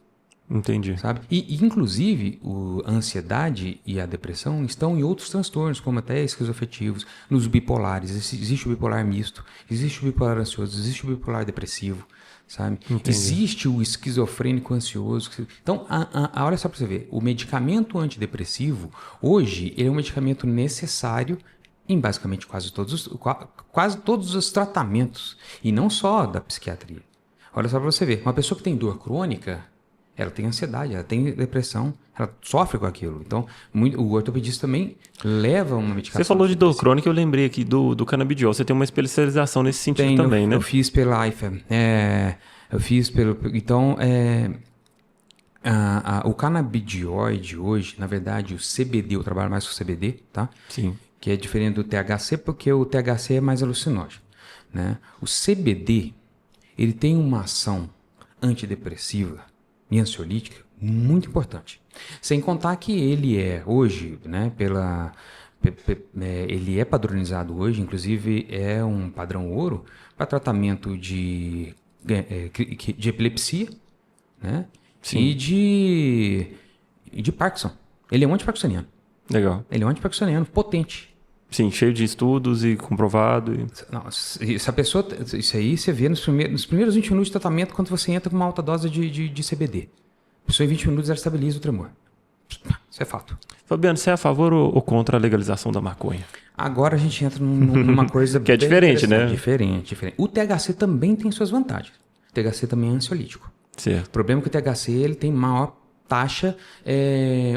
Entendi. Sabe? E inclusive, a ansiedade e a depressão estão em outros transtornos, como até esquizoafetivos, nos bipolares. Existe o bipolar misto, existe o bipolar ansioso, existe o bipolar depressivo, sabe? Entendi. Existe o esquizofrênico ansioso. Então, olha só para você ver, o medicamento antidepressivo, hoje, ele é um medicamento necessário em basicamente quase todos os tratamentos, e não só da psiquiatria. Olha só para você ver, uma pessoa que tem dor crônica, ela tem ansiedade, ela tem depressão, ela sofre com aquilo. Então, o ortopedista também leva uma medicação. Você falou de dor crônica, eu lembrei aqui do canabidiol. Você tem uma especialização nesse sentido também, né? Eu fiz pela IFA. Então, o canabidioide hoje, na verdade, o CBD, eu trabalho mais com CBD, tá? Sim. Que é diferente do THC, porque o THC é mais alucinógeno, né? O CBD, ele tem uma ação antidepressiva e ansiolítica muito importante. Sem contar que ele é hoje, né, ele é padronizado hoje, inclusive é um padrão ouro para tratamento de epilepsia, né? Sim. E de Parkinson. Ele é um antiparkinsoniano. Legal. Ele é um antiparkinsoniano potente. Sim, cheio de estudos e comprovado. Não, essa pessoa, isso aí você vê nos primeiros 20 minutos de tratamento, quando você entra com uma alta dose de CBD. A pessoa em 20 minutos ela estabiliza o tremor. Isso é fato. Fabiano, você é a favor ou contra a legalização da maconha? Agora a gente entra numa coisa que é diferente, né? Diferente. O THC também tem suas vantagens. O THC também é ansiolítico. Certo. O problema é que o THC ele tem maior taxa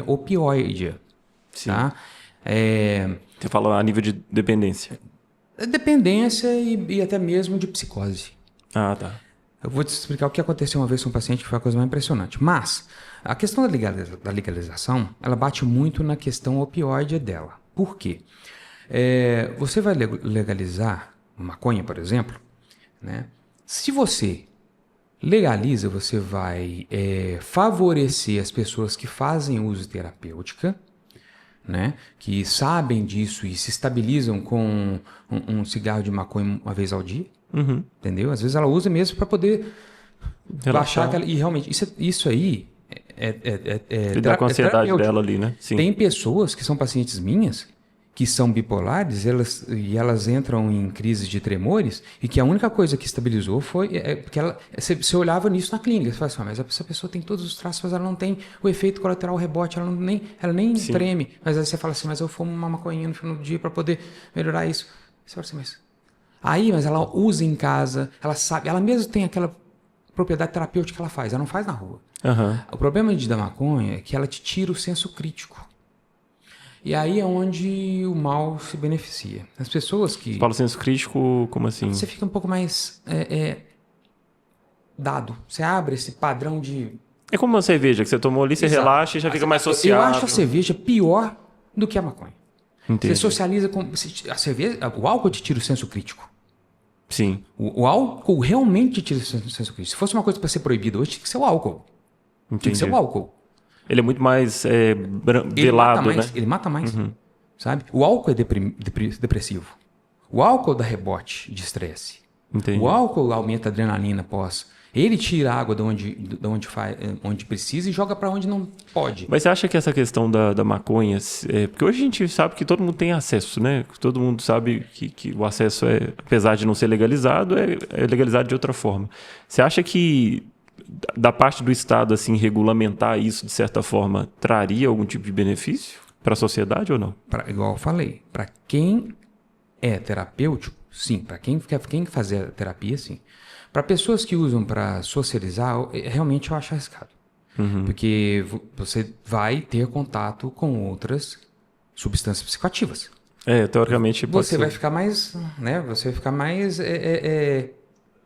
opioide. Sim. Tá? Você fala a nível de dependência. Dependência e até mesmo de psicose. Ah, tá. Eu vou te explicar o que aconteceu uma vez com um paciente que foi a coisa mais impressionante. Mas a questão da legalização, ela bate muito na questão opioide dela. Por quê? Você vai legalizar maconha, por exemplo, né? Se você legaliza, você vai favorecer as pessoas que fazem uso terapêutica, né? Que sabem disso e se estabilizam com um cigarro de maconha uma vez ao dia. Uhum. Entendeu? Às vezes ela usa mesmo para poder baixar aquela... E realmente, isso aí lidar com a ansiedade dela ali, né? Sim. Tem pessoas que são pacientes minhas que são bipolares elas entram em crises de tremores e que a única coisa que estabilizou foi porque você olhava nisso na clínica, você fala assim, mas essa pessoa tem todos os traços, mas ela não tem o efeito colateral rebote, ela nem treme, mas aí você fala assim, mas eu fumo uma maconhinha no final do dia para poder melhorar isso. Você fala assim, mas ela usa em casa, ela sabe, ela mesmo tem aquela propriedade terapêutica que ela faz, ela não faz na rua. Uhum. O problema da maconha é que ela te tira o senso crítico. E aí é onde o mal se beneficia. As pessoas que... Você fala senso crítico, como assim? Você fica um pouco mais dado. Você abre esse padrão de... É como uma cerveja que você tomou ali, você relaxa e já fica mais sociável. Eu acho a cerveja pior do que a maconha. Entendi. Você socializa com... A cerveja, o álcool te tira o senso crítico. Sim. O álcool realmente te tira o senso crítico. Se fosse uma coisa para ser proibida hoje, tinha que ser o álcool. Entendi. Tinha que ser o álcool. Ele é muito mais velado, né? Ele mata mais, sabe? O álcool é depressivo. O álcool dá rebote de estresse. Entendi. O álcool aumenta a adrenalina pós. Ele tira a água de onde precisa e joga para onde não pode. Mas você acha que essa questão da maconha... porque hoje a gente sabe que todo mundo tem acesso, né? Todo mundo sabe que o acesso, apesar de não ser legalizado, é legalizado de outra forma. Você acha que da parte do Estado, assim, regulamentar isso de certa forma, traria algum tipo de benefício para a sociedade ou não? Igual eu falei, para quem é terapêutico, sim. Para quem fazer terapia, sim. Para pessoas que usam para socializar, realmente eu acho arriscado. Porque você vai ter contato com outras substâncias psicoativas. Teoricamente pode ser. Vai ficar mais, né? Você vai ficar mais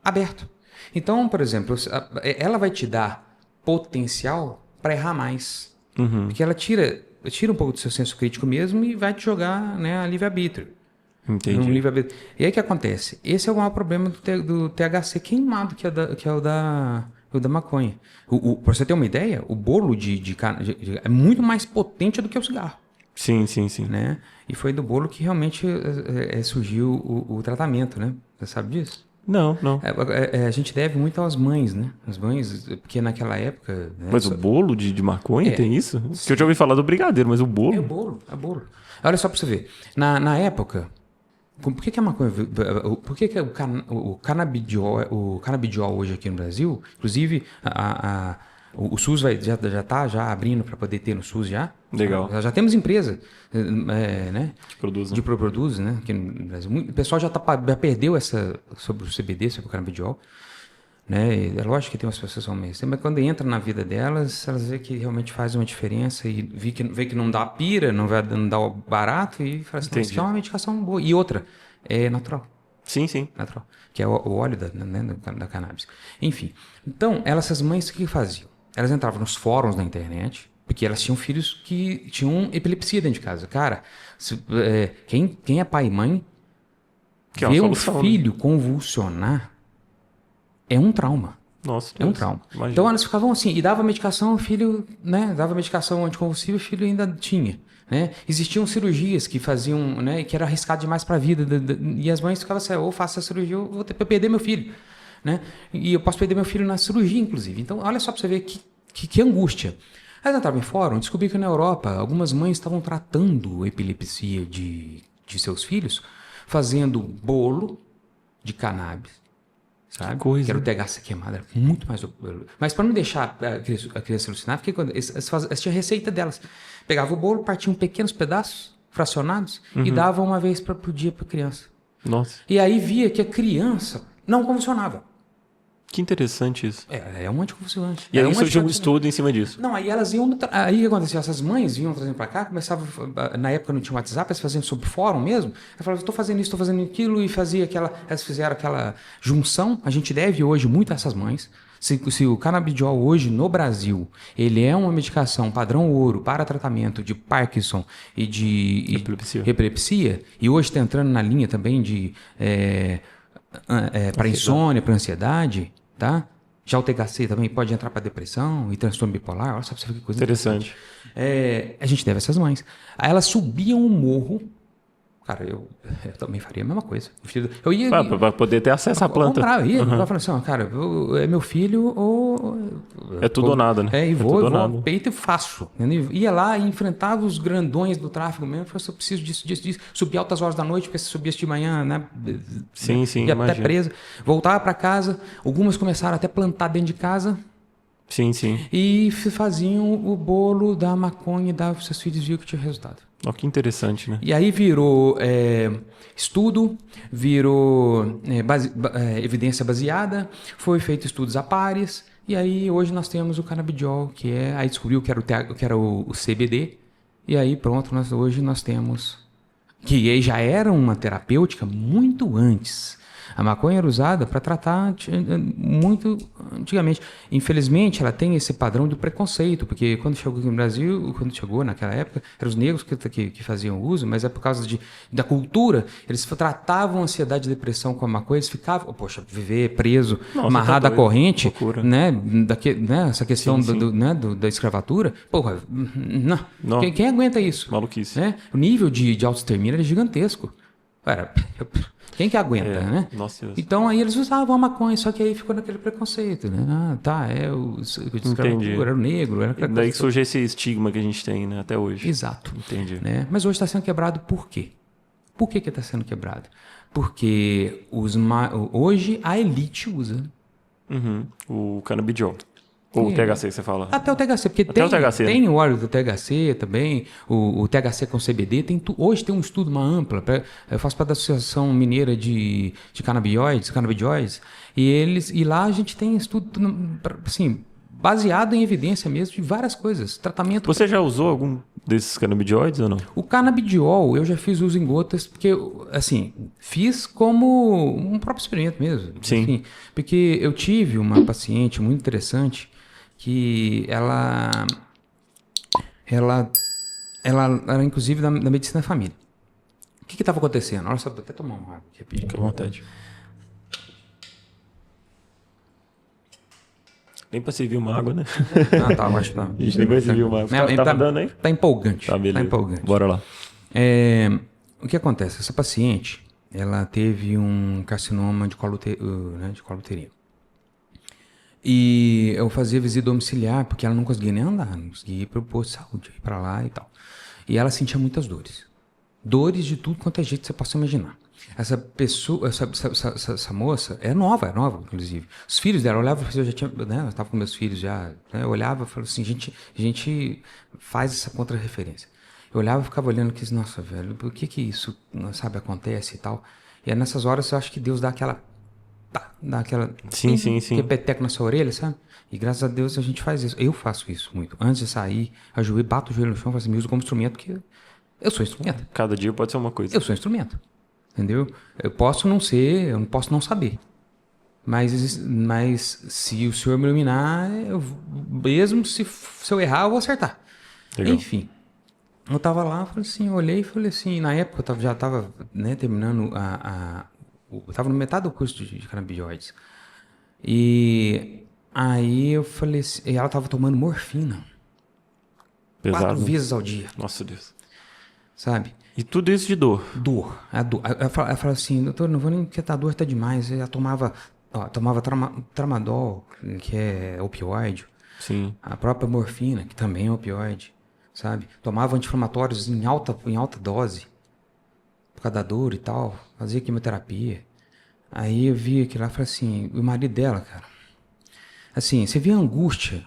aberto. Então, por exemplo, ela vai te dar potencial para errar mais. Porque ela tira um pouco do seu senso crítico mesmo e vai te jogar, né, a livre-arbítrio. Entendi. E aí o que acontece? Esse é o maior problema do THC queimado, que é o da maconha. Para você ter uma ideia, o bolo é muito mais potente do que o cigarro. Sim. Né? E foi do bolo que realmente surgiu o tratamento, né? Você sabe disso? Não. A gente deve muito às mães, né? As mães, porque naquela época... Né, mas o bolo de maconha tem isso? Porque eu já ouvi falar do brigadeiro, mas o bolo... É bolo. Olha só para você ver. Na época... Por que a maconha... Por que o canabidiol hoje aqui no Brasil, inclusive o SUS já está abrindo para poder ter no SUS já. Legal. Já temos empresa, né? Que produz, né? Aqui no Brasil. O pessoal já perdeu sobre o CBD, sobre o canabidiol. Né? É lógico que tem umas pessoas que são meio assim, mas quando entra na vida delas, elas veem que realmente faz uma diferença e vê que não dá pira, não dá o barato e fala assim, isso é uma medicação boa. E outra, é natural. Sim. Natural. Que é o óleo da cannabis. Enfim. Então, essas mães, o que faziam? Elas entravam nos fóruns da internet, porque elas tinham filhos que tinham epilepsia dentro de casa. Cara, quem é pai e mãe, ver um filho convulsionar é um trauma. Nossa, é um trauma. Imagina. Então elas ficavam assim, e dava medicação, o filho, né? Dava medicação anticonvulsiva, o filho ainda tinha. Né? Existiam cirurgias que faziam, né? Que era arriscado demais para a vida. E as mães ficavam assim, ou faço a cirurgia, ou vou ter para perder meu filho. Né? E eu posso perder meu filho na cirurgia, inclusive. Então, olha só para você ver que angústia. Elas entravam em fórum, descobri que na Europa algumas mães estavam tratando a epilepsia de seus filhos, fazendo bolo de cannabis sabe? Que coisa. Que era o THC queimado, era muito mais... Mas para não deixar a criança alucinar, porque eles tinham a receita delas. Pegava o bolo, partiam pequenos pedaços, fracionados, e davam uma vez por dia para a criança. Nossa, E aí via que a criança não convulsionava. que interessante isso. É um anticonvulsivante. E aí um surgiu um anticonvulsivante. estudo em cima disso. Não, aí elas iam... Aí o que acontecia? Essas mães vinham trazendo pra cá, começavam... Na época não tinha WhatsApp, elas faziam sobre fórum mesmo. Elas falavam, estou fazendo isso, estou fazendo aquilo, e elas fizeram aquela junção. A gente deve hoje muito a essas mães. Se o canabidiol hoje no Brasil, ele é uma medicação padrão ouro para tratamento de Parkinson e de epilepsia, e hoje está entrando na linha também de para insônia, para ansiedade, tá? Já o THC também pode entrar para depressão e transtorno bipolar. Olha só pra você ver que coisa Interessante. A gente deve a essas mães. Aí elas subiam o morro. Cara, eu também faria a mesma coisa. Eu ia... Para poder ter acesso à planta. Eu ia. Eu falava assim, cara, é meu filho ou... É tudo ou nada, né? E vou peito e faço. Entendeu? Ia lá e enfrentava os grandões do tráfego mesmo. Eu falei, eu preciso disso. Subia altas horas da noite, porque se subisse de manhã, né? Sim, ia até presa. Voltava para casa. Algumas começaram até a plantar dentro de casa. Sim, sim. E faziam o bolo da maconha e davam para seus filhos, viam que tinha resultado. Olha que interessante, né? E aí virou estudo, virou evidência baseada, foi feito estudos a pares, e aí hoje nós temos o canabidiol, aí descobriu que era o CBD, e aí pronto, hoje nós temos, que aí já era uma terapêutica muito antes. A maconha era usada para tratar muito antigamente. Infelizmente, ela tem esse padrão de preconceito, porque quando chegou aqui no Brasil, quando chegou naquela época, eram os negros que faziam uso, mas é por causa da cultura. Eles tratavam ansiedade e depressão com a maconha, eles ficavam, viver preso, amarrado à corrente, né? Essa questão da escravatura. Porra, não. Quem aguenta isso? Maluquice. Né? O nível de autoextermínio é gigantesco. Quem que aguenta, né? Nossa Deus. Então aí eles usavam a maconha, só que aí ficou naquele preconceito, né? O escravatura, era o negro, era aquela daí que surge esse estigma que a gente tem, né? Até hoje. Exato. Entendi. Né? Mas hoje está sendo quebrado por quê? Por que está sendo quebrado? Porque hoje a elite usa. O canabidiol. Ou o THC que você fala. Até o THC, porque tem o óleo do THC também, o THC com CBD, hoje tem um estudo, uma ampla, eu faço parte da Associação Mineira de canabidioides, e lá a gente tem estudo, assim, baseado em evidência mesmo de várias coisas, tratamento... Você já usou algum desses canabidioides ou não? O canabidiol, eu já fiz uso em gotas, porque, assim, fiz como um próprio experimento mesmo. Sim. Enfim, porque eu tive uma paciente muito interessante que ela era inclusive da medicina da família. O que estava acontecendo? Olha só, vou até tomar uma água aqui rapidinho. Fica à vontade. Nem pra servir uma água, né? Tá, acho que tá. A gente nem vai servir uma água. Tá dando aí? Tá empolgante. Tá, beleza. Tá empolgante. Bora lá. O que acontece? Essa paciente, ela teve um carcinoma de colo uterino. E eu fazia visita domiciliar, porque ela não conseguia nem andar, não conseguia ir para o posto de saúde, ir para lá e tal. E ela sentia muitas dores. Dores de tudo quanto é jeito que você possa imaginar. Essa pessoa, essa moça, é nova, inclusive. Os filhos dela, eu olhava, eu já tinha, né, eu estava com meus filhos já, né, eu olhava e falava assim, a gente faz essa contra-referência. Eu olhava e ficava olhando e disse, nossa, velho, por que isso, sabe, acontece e tal. E é nessas horas eu acho que Deus dá aquela... dá aquela... Sim. peteco na sua orelha, sabe? E graças a Deus a gente faz isso. Eu faço isso muito. Antes de sair, ajoelho, bato o joelho no chão, faço me uso como instrumento, porque eu sou instrumento. Cada dia pode ser uma coisa. Eu sou instrumento. Entendeu? Eu posso não ser, eu não posso não saber. Mas se o senhor me iluminar, mesmo se eu errar, eu vou acertar. Legal. Enfim. Eu tava lá, falei assim, olhei e falei assim, na época eu já tava, né, terminando eu estava no metade do curso de canabidioides. E aí eu falei assim, e ela estava tomando morfina. Pesado. 4 vezes ao dia. Nossa Deus. Sabe? E tudo isso de dor? Dor. Ela falou assim, doutor, não vou nem inquietar, a dor tá demais. Ela tomava tramadol, que é opioide. Sim. A própria morfina, que também é opioide. Sabe? Tomava anti-inflamatórios em alta dose. Por causa da dor e tal, fazia quimioterapia. Aí eu vi aquilo lá e falei assim, o marido dela, cara, assim, você vê a angústia.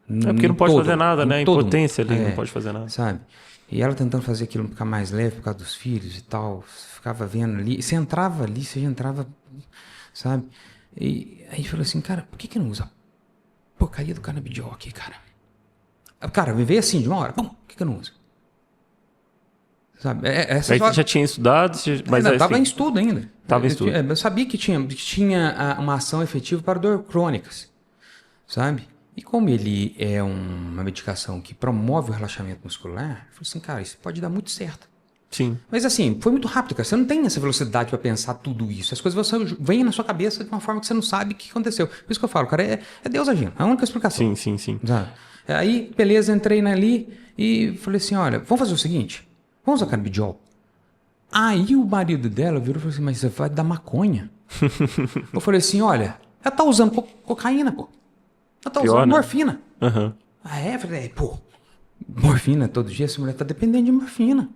É porque não pode fazer nada, né? Todo Impotência mundo. ali, não pode fazer nada. Sabe? E ela tentando fazer aquilo ficar mais leve por causa dos filhos e tal, ficava vendo ali, você entrava ali, você já entrava, sabe? E aí falou assim, cara, por que não usa a porcaria do canabidiol aqui, cara? Cara, me veio assim de uma hora, por que não usa? Sabe? Aí você já tinha estudado, mas ainda estava assim, em estudo ainda. Estava em estudo. Eu sabia que tinha uma ação efetiva para dor crônicas, sabe? E como ele é uma medicação que promove o relaxamento muscular, eu falei assim, cara, isso pode dar muito certo. Sim. Mas assim, foi muito rápido, cara. Você não tem essa velocidade para pensar tudo isso. As coisas vêm na sua cabeça de uma forma que você não sabe o que aconteceu. Por isso que eu falo, cara, é Deus agindo. É a única explicação. Sim. Sabe? Aí, beleza, entrei ali e falei assim, olha, vamos fazer o seguinte, vamos usar canabidiol. Aí o marido dela virou e falou assim, mas você vai dar maconha? Eu falei assim, olha, ela tá usando cocaína, pô. Ela tá usando morfina. Uhum. Eu falei, pô, morfina todo dia, essa mulher tá dependendo de morfina.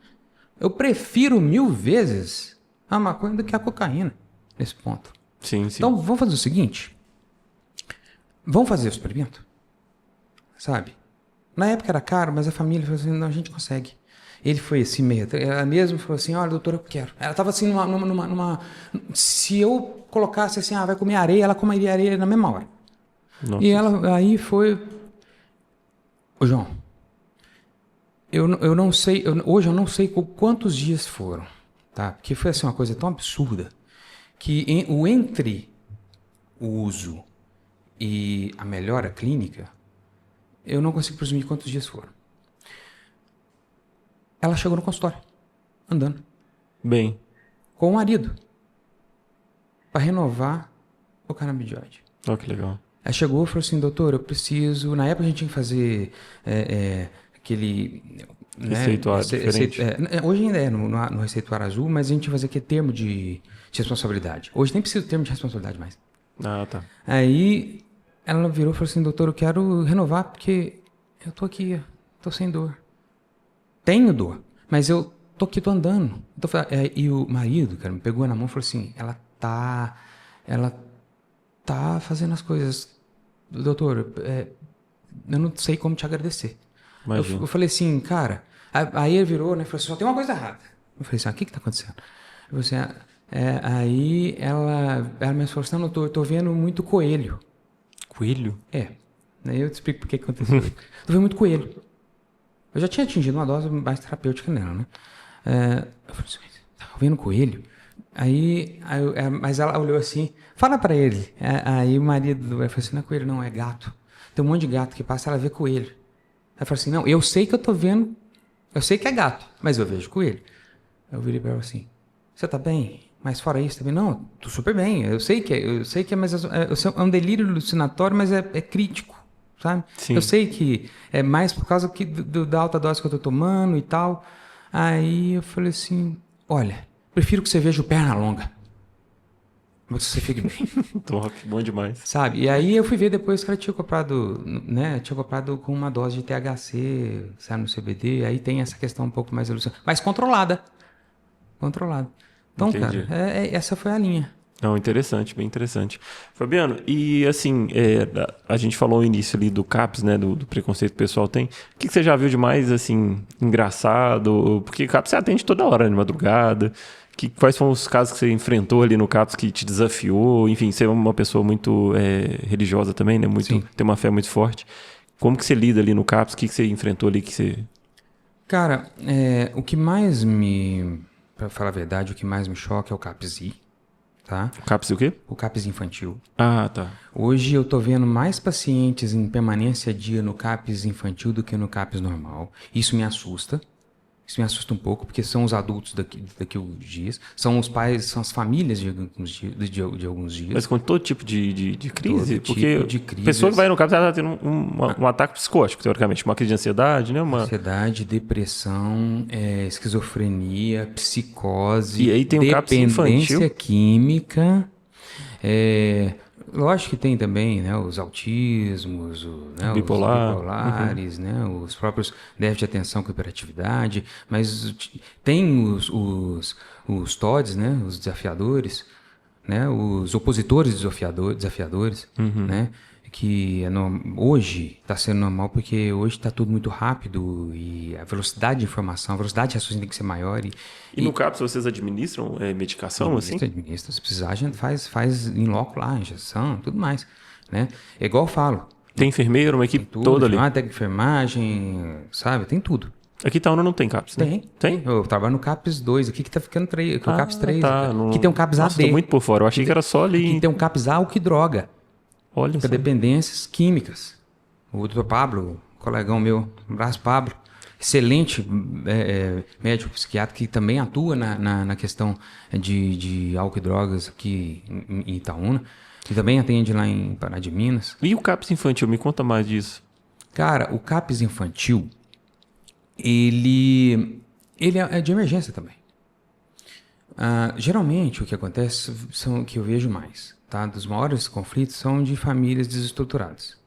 Eu prefiro 1000 vezes a maconha do que a cocaína, nesse ponto. Sim. Então, vamos fazer o seguinte, vamos fazer o experimento, sabe? Na época era caro, mas a família falou assim, não, a gente consegue. Ele foi assim meio, ela mesmo falou assim, olha, doutora, eu quero. Ela tava assim numa se eu colocasse assim, vai comer areia, ela comeria areia na mesma hora. Nossa. E ela aí foi, ô João, eu não sei, hoje eu não sei quantos dias foram, tá? Porque foi assim uma coisa tão absurda que entre o uso e a melhora clínica, eu não consigo presumir quantos dias foram. Ela chegou no consultório, andando. Bem. Com o marido. Para renovar o canabidiol. Ó, que legal. Ela chegou e falou assim, doutor, eu preciso... Na época a gente tinha que fazer aquele... Receituário diferente. Hoje ainda é no receituário azul, mas a gente tinha que fazer aquele termo de responsabilidade. Hoje nem precisa do termo de responsabilidade mais. Ah, tá. Aí ela virou e falou assim, doutor, eu quero renovar porque eu tô aqui, tô sem dor. Tenho dor, mas eu tô aqui, tô andando. E o marido, cara, me pegou na mão e falou assim, ela tá fazendo as coisas. Doutor, eu não sei como te agradecer. Eu falei assim, cara, aí ele virou, né, falou assim, só tem uma coisa errada. Eu falei assim, o que tá acontecendo? Eu falei assim, aí ela me falou assim, não, eu tô vendo muito coelho. Coelho? Aí eu te explico por que aconteceu. Tô vendo muito coelho. Eu já tinha atingido uma dose mais terapêutica nela, né? Eu falei assim, tá vendo coelho? Mas ela olhou assim, fala pra ele. Aí o marido falou assim, não é coelho, não, é gato. Tem um monte de gato que passa, ela vê coelho. Ela falou assim, não, eu sei que eu tô vendo, eu sei que é gato, mas eu vejo coelho. Eu virei pra ela assim, você tá bem? Mas fora isso também, não, tô super bem. Eu sei que é, mas é um delírio alucinatório, mas é crítico. Sabe? Sim. Eu sei que é mais por causa da alta dose que eu tô tomando e tal. Aí eu falei assim, olha, prefiro que você veja o perna longa. Mas você fique bem. Top, bom demais. Sabe? E aí eu fui ver depois que ela tinha comprado, né? Tinha comprado com uma dose de THC, sabe, no CBD. Aí tem essa questão um pouco mais alucinante, mas controlada. Então, entendi. Cara, essa foi a linha. Não, interessante, bem interessante. Fabiano, e assim, a gente falou no início ali do CAPS, né, do preconceito que o pessoal tem. O que você já viu de mais, assim, engraçado? Porque CAPS você atende toda hora, de madrugada. Quais foram os casos que você enfrentou ali no CAPS que te desafiou? Enfim, você é uma pessoa muito religiosa também, né? Tem uma fé muito forte. Como que você lida ali no CAPS? O que você enfrentou ali que você... Cara, o que mais para falar a verdade, o que mais me choca é o CAPS-I. Tá? O CAPS o quê? O CAPS infantil. Ah, tá. Hoje eu tô vendo mais pacientes em permanência dia no CAPS infantil do que no CAPS normal. Isso me assusta. Isso me assusta um pouco, porque são os adultos daqui a alguns dias. São os pais, são as famílias de alguns dias. Mas com todo tipo de crise? Todo porque tipo de crise. A pessoa que vai no CAPS ela está tendo um ataque psicótico, teoricamente. Uma crise de ansiedade, né? Ansiedade, depressão, esquizofrenia, psicose, e aí tem o CAPS infantil. dependência química. Lógico que tem também, né, os autismos, os bipolares, né, os próprios déficit de atenção com hiperatividade, mas tem os TODs, né, os desafiadores, né? Os opositores desafiadores, né? Que hoje está sendo normal porque hoje está tudo muito rápido e a velocidade de informação, a velocidade de raciocínio tem que ser maior. E no CAPS vocês administram medicação, assim? Administra, se precisar a gente faz in loco lá, injeção, tudo mais, né? É igual eu falo. Tem enfermeiro, uma equipe Tudo, toda ali? técnica de enfermagem, sabe? Tem tudo. Aqui Itaúna não tem CAPS, né? Tem. Eu trabalho no CAPS 2, aqui que tá ficando 3, o CAPS 3. Tá. Aqui tem um CAPS Nossa, AD. tô muito por fora. Eu achei que era só ali. Aqui tem um CAPS álcool e droga. Olha só. Dependências químicas. O doutor Pablo, colegão meu, um abraço, Pablo, excelente médico psiquiatra que também atua na questão de álcool e drogas aqui em Itaúna, que também atende lá em Pará de Minas. E o CAPS infantil? Me conta mais disso. Cara, o CAPS infantil, ele é de emergência também. Geralmente, o que acontece são que eu vejo mais, tá? Dos maiores conflitos são de famílias desestruturadas,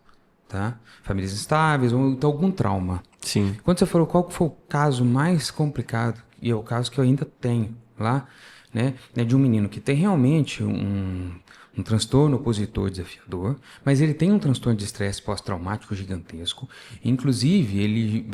tá? Famílias instáveis ou então algum trauma. Sim. Quando você falou qual foi o caso mais complicado, e é o caso que eu ainda tenho lá, né? É de um menino que tem realmente um transtorno opositor desafiador, mas ele tem um transtorno de estresse pós-traumático gigantesco. Inclusive, ele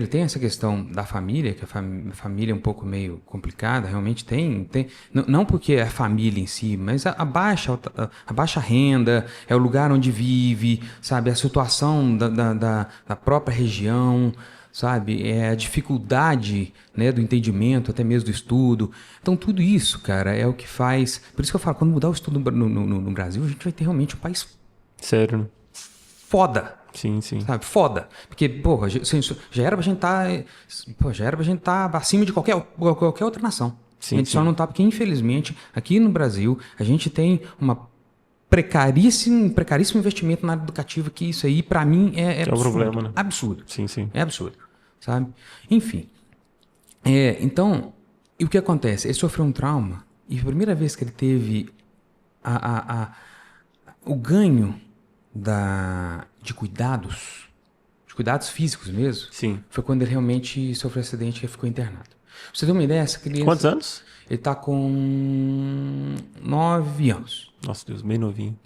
tem essa questão da família, que a família é um pouco meio complicada, realmente tem não porque é a família em si, mas a baixa renda, é o lugar onde vive, sabe, a situação da própria região, sabe, é a dificuldade, né, do entendimento, até mesmo do estudo. Então tudo isso, cara, é o que faz, por isso que eu falo, quando mudar o estudo no Brasil, a gente vai ter realmente um país Sério, né? foda. Sim. Sabe, foda. Porque, porra, já era pra gente estar acima de qualquer outra nação. Sim, a gente só não tá, porque infelizmente, aqui no Brasil, a gente tem um precaríssimo investimento na área educativa, que isso aí, pra mim, é absurdo. um problema, né? Absurdo. Sim. É absurdo, sabe? Enfim. Então, e o que acontece? Ele sofreu um trauma, e a primeira vez que ele teve o ganho de cuidados físicos mesmo, Sim. foi quando ele realmente sofreu um acidente e ficou internado. Pra você ter uma ideia, essa criança... Quantos anos? Ele tá com 9 anos. Nossa, Deus, bem novinho.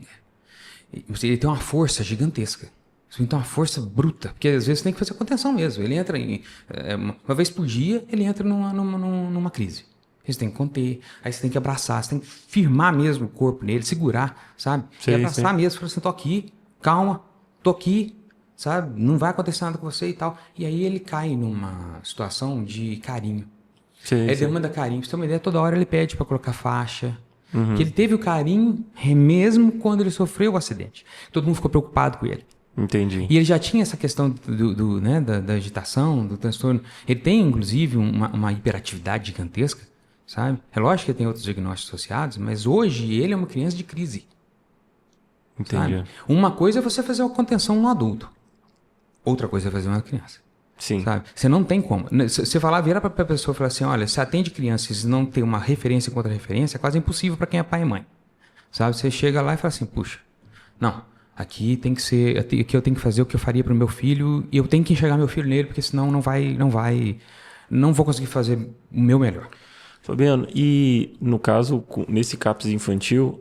Ele tem uma força gigantesca. Ele tem uma força bruta, porque às vezes tem que fazer contenção mesmo. Ele entra uma vez por dia, ele entra numa crise. Você tem que conter, aí você tem que abraçar, você tem que firmar mesmo o corpo nele, segurar, sabe? E abraçar mesmo, falar assim, tô aqui, calma, tô aqui, sabe? Não vai acontecer nada com você e tal. E aí ele cai numa situação de carinho. Ele demanda carinho. Pra você ter uma ideia, toda hora ele pede para colocar faixa. Que ele teve o carinho mesmo quando ele sofreu o acidente. Todo mundo ficou preocupado com ele. Entendi. E ele já tinha essa questão né, da agitação, do transtorno. Ele tem, inclusive, uma hiperatividade gigantesca, sabe? É lógico que ele tem outros diagnósticos associados, mas hoje ele é uma criança de crise. Entendi. Sabe? Uma coisa é você fazer uma contenção no adulto. Outra coisa é fazer uma criança. Sim. Sabe? Você não tem como. Você vira para a pessoa e fala assim, olha, você atende crianças e não tem uma referência contra referência, é quase impossível para quem é pai e mãe. Sabe? Você chega lá e fala assim, puxa, não, aqui tem que ser, aqui eu tenho que fazer o que eu faria para o meu filho e eu tenho que enxergar meu filho nele, porque senão não vou conseguir fazer o meu melhor. Fabiano, e no caso, nesse CAPS infantil,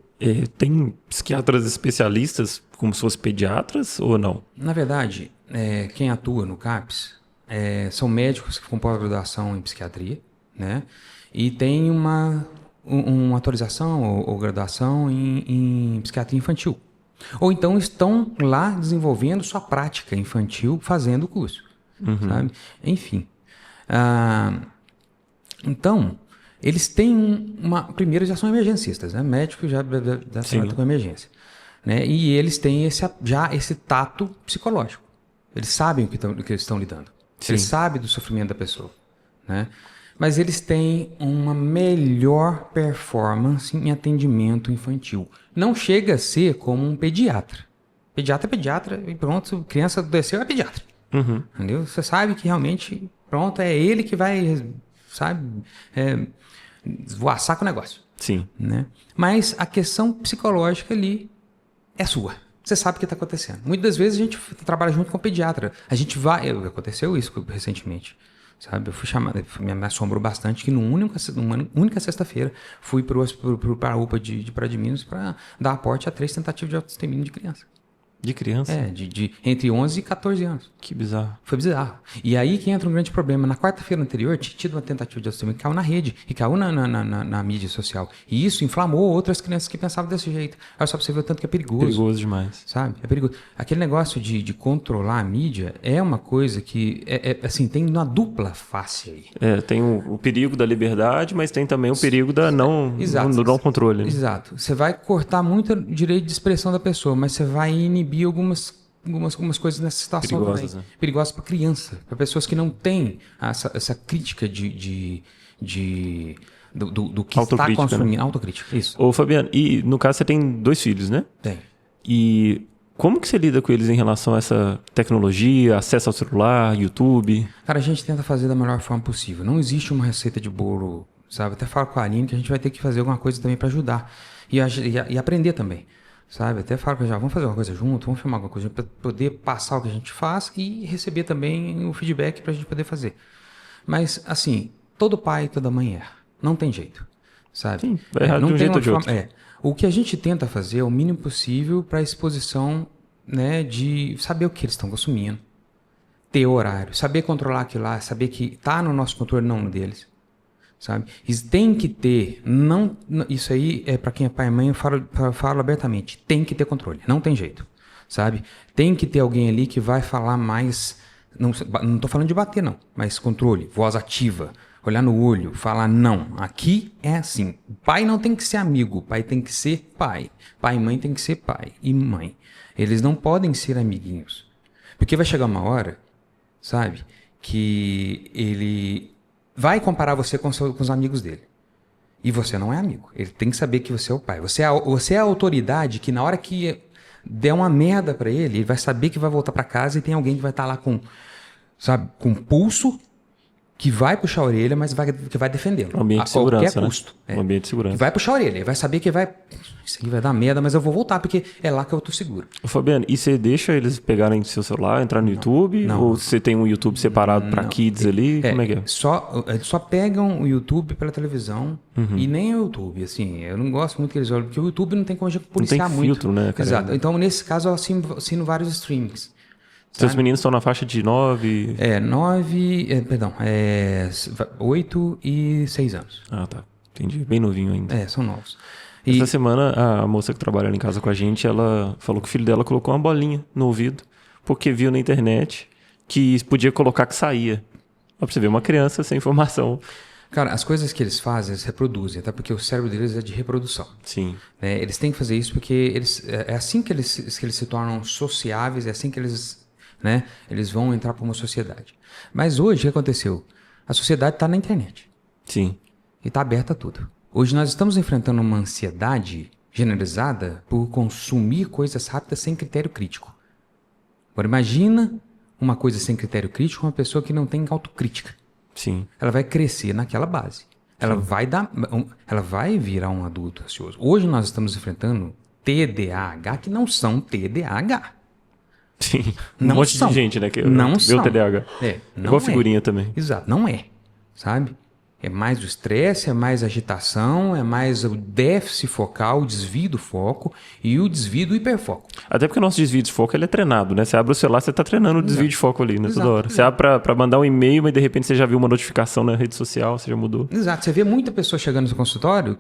tem psiquiatras especialistas como se fossem pediatras ou não? Na verdade, quem atua no CAPS são médicos com pós-graduação em psiquiatria, né? E tem uma atualização ou graduação em psiquiatria infantil. Ou então estão lá desenvolvendo sua prática infantil, fazendo o curso, sabe? Enfim. Então, eles têm primeiro já são emergencistas, né? Médicos já tratam com emergência, né? E eles têm esse tato psicológico. Eles sabem o que eles estão lidando. Sim. Eles sabem do sofrimento da pessoa, né? Mas eles têm uma melhor performance em atendimento infantil. Não chega a ser como um pediatra. Pediatra é pediatra e pronto, criança adoeceu é pediatra. Entendeu? Você sabe que realmente, pronto, é ele que vai, sabe, voaçar com o negócio. Sim. Né? Mas a questão psicológica ali é sua. Você sabe o que está acontecendo. Muitas das vezes a gente trabalha junto com o pediatra. A gente vai... Aconteceu isso recentemente. sabe? Eu fui chamado, me assombrou bastante que numa única sexta-feira fui para a UPA de Pará de Minas para dar aporte a 3 tentativas de autoextermínio de criança. De criança? Entre 11 e 14 anos. Que bizarro. Foi bizarro. E aí que entra um grande problema. Na quarta-feira anterior, tinha tido uma tentativa de autoextermínio que caiu na rede e caiu na mídia social. E isso inflamou outras crianças que pensavam desse jeito. Olha só pra você ver o tanto que é perigoso. Perigoso demais. Sabe? É perigoso. Aquele negócio de controlar a mídia é uma coisa que, assim, tem uma dupla face aí. Tem o perigo da liberdade, mas tem também o perigo do não controle. Né? Exato. Você vai cortar muito o direito de expressão da pessoa, mas você vai inibir algumas coisas nessa situação perigosas, também. Né? Perigosas para criança, para pessoas que não têm essa crítica do que está consumindo. Né? Autocrítica, isso. Ô, Fabiano, e no caso você tem 2 filhos, né? Tem. E como que você lida com eles em relação a essa tecnologia, acesso ao celular, YouTube? Cara, a gente tenta fazer da melhor forma possível. Não existe uma receita de bolo, sabe? Até falo com a Aline que a gente vai ter que fazer alguma coisa também para ajudar. E aprender também. Sabe? Até falo que vamos fazer uma coisa junto, vamos filmar alguma coisa para poder passar o que a gente faz e receber também o feedback para a gente poder fazer. Mas, assim, todo pai e toda mãe erra. Não tem jeito, sabe? Sim, vai errar de um jeito ou de outro. O que a gente tenta fazer é o mínimo possível para a exposição, né, de saber o que eles estão consumindo, ter horário, saber controlar aquilo lá, saber que está no nosso controle, não no deles. Sabe? Tem que ter, isso aí é para quem é pai e mãe, eu falo abertamente, tem que ter controle, não tem jeito, sabe? Tem que ter alguém ali que vai falar mais, não estou falando de bater não, mas controle, voz ativa, olhar no olho, falar não, aqui é assim, o pai não tem que ser amigo, o pai tem que ser pai e mãe tem que ser pai e mãe, eles não podem ser amiguinhos, porque vai chegar uma hora, sabe, que ele vai comparar você com os amigos dele. E você não é amigo. Ele tem que saber que você é o pai. Você é a autoridade que na hora que der uma merda pra ele, ele vai saber que vai voltar pra casa e tem alguém que vai estar lá com pulso, que vai puxar a orelha, mas que vai defendê-lo. Um ambiente de segurança, qualquer custo. Né? Um ambiente de segurança. Que vai puxar a orelha. Ele vai saber que isso aqui vai dar merda, mas eu vou voltar, porque é lá que eu tô seguro. Fabiano, e você deixa eles pegarem seu celular, entrar no YouTube? Não. Ou você tem um YouTube separado para kids ali? Como é que é? Eles só pegam o YouTube pela televisão e nem o YouTube, assim. Eu não gosto muito que eles olhem, porque o YouTube não tem como a gente policiar muito. Não tem filtro, né, cara? Exato. Então, nesse caso, eu assino vários streamings. Seus meninos estão na faixa de 9... 8 e 6 anos. Ah, tá. Entendi. Bem novinho ainda. São novos. Essa semana, a moça que trabalha lá em casa com a gente, ela falou que o filho dela colocou uma bolinha no ouvido, porque viu na internet que podia colocar que saía. Ó, pra você ver, uma criança sem informação. Cara, as coisas que eles fazem, eles reproduzem, tá? Porque o cérebro deles é de reprodução. Sim. Eles têm que fazer isso porque é assim que eles se tornam sociáveis, é assim que eles vão entrar para uma sociedade. Mas hoje, o que aconteceu? A sociedade está na internet. Sim. E está aberta a tudo. Hoje nós estamos enfrentando uma ansiedade generalizada por consumir coisas rápidas sem critério crítico. Agora, imagina uma coisa sem critério crítico, uma pessoa que não tem autocrítica. Sim. Ela vai crescer naquela base. Ela vai virar um adulto ansioso. Hoje nós estamos enfrentando TDAH que não são TDAH. Sim. Não um monte são. de gente, né? Que não vê o TDAH. Igual figurinha também. Exato, não é. Sabe? É mais o estresse, é mais a agitação, é mais o déficit focal, o desvio do foco e o desvio do hiperfoco. Até porque o nosso desvio de foco ele é treinado, né? Você abre o celular, você está treinando o desvio de foco ali, né? Toda hora. Você abre para mandar um e-mail, mas de repente você já viu uma notificação na rede social, você já mudou. Exato. Você vê muita pessoa chegando no seu consultório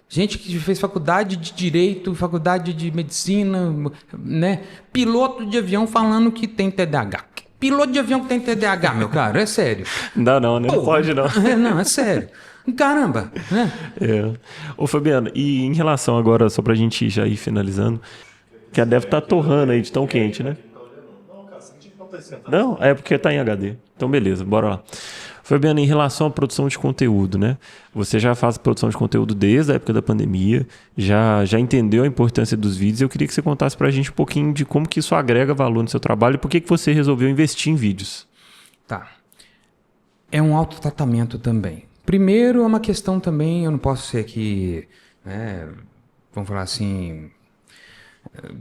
gente que fez faculdade de Direito, faculdade de Medicina, né? Piloto de avião falando que tem TDAH. Piloto de avião que tem TDAH, meu cara, é sério. Não dá não, né? Não pode não. Não, é sério. Caramba, né? Ô Fabiano, e em relação agora, só pra gente já ir finalizando, que a deve estar torrando aí de tão quente, né? Não, é porque tá em HD. Então beleza, bora lá. Fabiano, em relação à produção de conteúdo, né? Você já faz produção de conteúdo desde a época da pandemia, já entendeu a importância dos vídeos. Eu queria que você contasse pra gente um pouquinho de como que isso agrega valor no seu trabalho e por que você resolveu investir em vídeos. Tá. É um autotratamento também. Primeiro, é uma questão também, eu não posso ser aqui, né, vamos falar assim,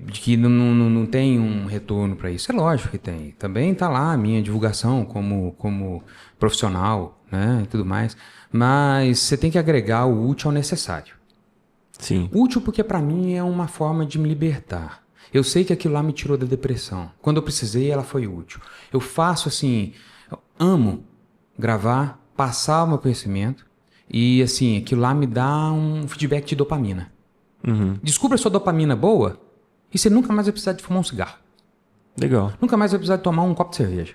de que não tem um retorno para isso. É lógico que tem. Também está lá a minha divulgação como profissional, né, e tudo mais. Mas você tem que agregar o útil ao necessário. Sim. Útil porque para mim é uma forma de me libertar. Eu sei que aquilo lá me tirou da depressão. Quando eu precisei, ela foi útil. Eu faço assim, eu amo gravar, passar o meu conhecimento e assim, aquilo lá me dá um feedback de dopamina. Descubra a sua dopamina boa e você nunca mais vai precisar de fumar um cigarro. Legal. Nunca mais vai precisar de tomar um copo de cerveja.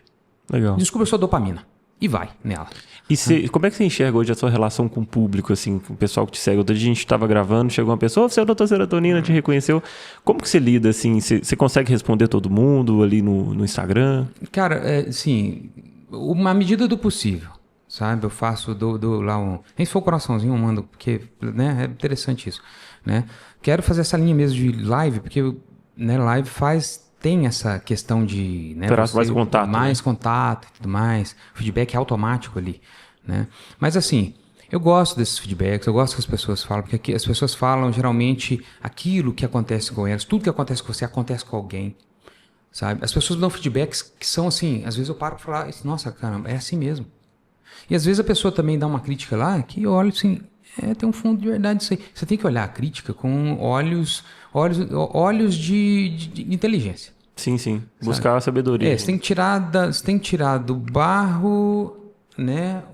Legal. Descubra a sua dopamina e vai nela. E como é que você enxerga hoje a sua relação com o público, assim, com o pessoal que te segue? Outro dia a gente estava gravando, chegou uma pessoa, você é o Dr. Serotonina, te reconheceu. Como que você lida, assim? Você consegue responder todo mundo ali no Instagram? Cara, assim, uma medida do possível, sabe? Eu faço, dou lá nem se for um coraçãozinho, eu mando, porque, né, é interessante isso, né? Quero fazer essa linha mesmo de live, porque, né, live tem essa questão de, né, Terá mais contato. Mais contato e tudo mais, feedback automático ali, né? Mas assim, eu gosto desses feedbacks, eu gosto que as pessoas falam, porque aqui as pessoas falam geralmente aquilo que acontece com elas, tudo que acontece com você acontece com alguém, sabe? As pessoas dão feedbacks que são assim, às vezes eu paro para falar, nossa, caramba, é assim mesmo. E às vezes a pessoa também dá uma crítica lá que eu olho assim, tem um fundo de verdade isso aí. Você tem que olhar a crítica com olhos de inteligência. Sim. Buscar a sabedoria. Você tem que tirar do barro, né,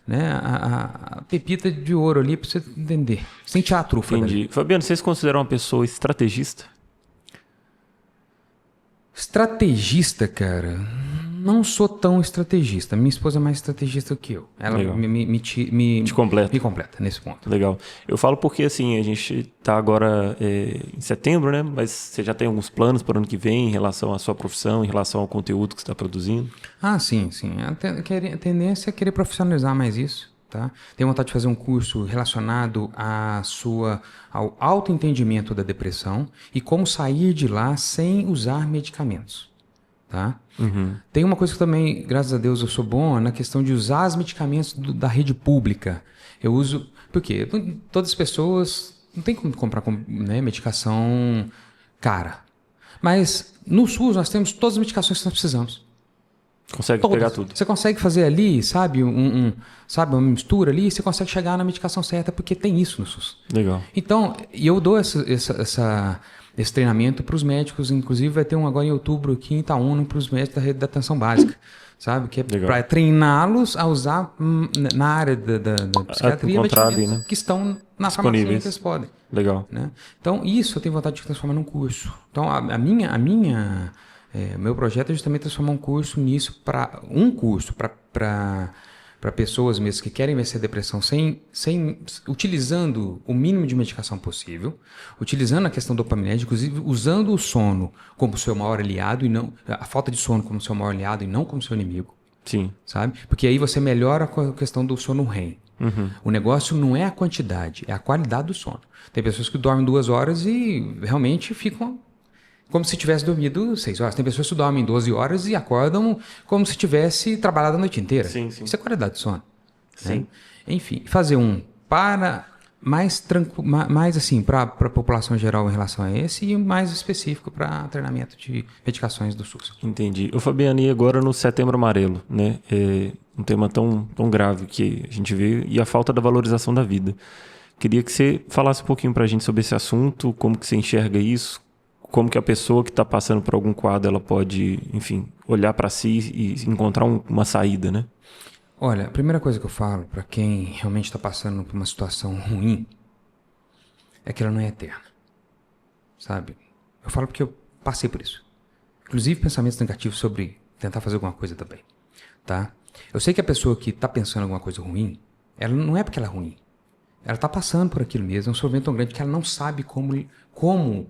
né, a pepita de ouro ali para você entender. Você tem que tirar a trufa Entendi. dali. Fabiano, você se considera uma pessoa estrategista? Estrategista, cara, não sou tão estrategista. Minha esposa é mais estrategista que eu. Ela Te completa. Me completa nesse ponto. Legal. Eu falo porque, assim, a gente tá agora em setembro, né? Mas você já tem alguns planos para o ano que vem em relação à sua profissão, em relação ao conteúdo que você está produzindo? Ah, sim. A tendência é querer profissionalizar mais isso, tá? Tenho vontade de fazer um curso relacionado ao autoentendimento da depressão e como sair de lá sem usar medicamentos. Tá? Tem uma coisa que também, graças a Deus, eu sou bom na questão de usar os medicamentos da rede pública. Eu uso... Por quê? Todas as pessoas... Não tem como comprar medicação cara. Mas no SUS nós temos todas as medicações que nós precisamos. Consegue Todas. pegar tudo. Você consegue fazer ali, sabe, sabe, uma mistura ali, e você consegue chegar na medicação certa, porque tem isso no SUS. Legal. Então, eu dou esse treinamento para os médicos, inclusive vai ter um agora em outubro aqui em Itaúna para os médicos da rede da atenção básica, sabe? Que é para treiná-los a usar na área da psiquiatria medicamentos né? que estão na farmácia que eles podem. Legal. Né? Então, isso eu tenho vontade de transformar num curso. Então, meu projeto é justamente transformar um curso nisso, para pessoas mesmo que querem vencer a depressão utilizando o mínimo de medicação possível, utilizando a questão dopaminérgica, inclusive usando o sono como seu maior aliado e não a falta de sono como seu maior aliado e não como seu inimigo. Sim. Sabe? Porque aí você melhora a questão do sono REM. O negócio não é a quantidade, é a qualidade do sono. Tem pessoas que dormem 2 horas e realmente ficam como se tivesse dormido 6 horas. Tem pessoas que dormem 12 horas e acordam como se tivesse trabalhado a noite inteira. Sim. Isso é qualidade de sono. Sim. Né? Enfim, fazer para mais assim, para a população geral em relação a esse e mais específico para treinamento de medicações do SUS. Entendi. Ô Fabiano, e agora no Setembro Amarelo, né? É um tema tão grave que a gente vê e a falta da valorização da vida. Queria que você falasse um pouquinho para a gente sobre esse assunto, como que você enxerga isso, como que a pessoa que está passando por algum quadro ela pode, enfim, olhar para si e encontrar uma saída, né? Olha, a primeira coisa que eu falo para quem realmente está passando por uma situação ruim é que ela não é eterna, sabe? Eu falo porque eu passei por isso. Inclusive pensamentos negativos sobre tentar fazer alguma coisa também, tá? Eu sei que a pessoa que está pensando em alguma coisa ruim, ela não é porque ela é ruim. Ela está passando por aquilo mesmo, é um sofrimento tão grande que ela não sabe como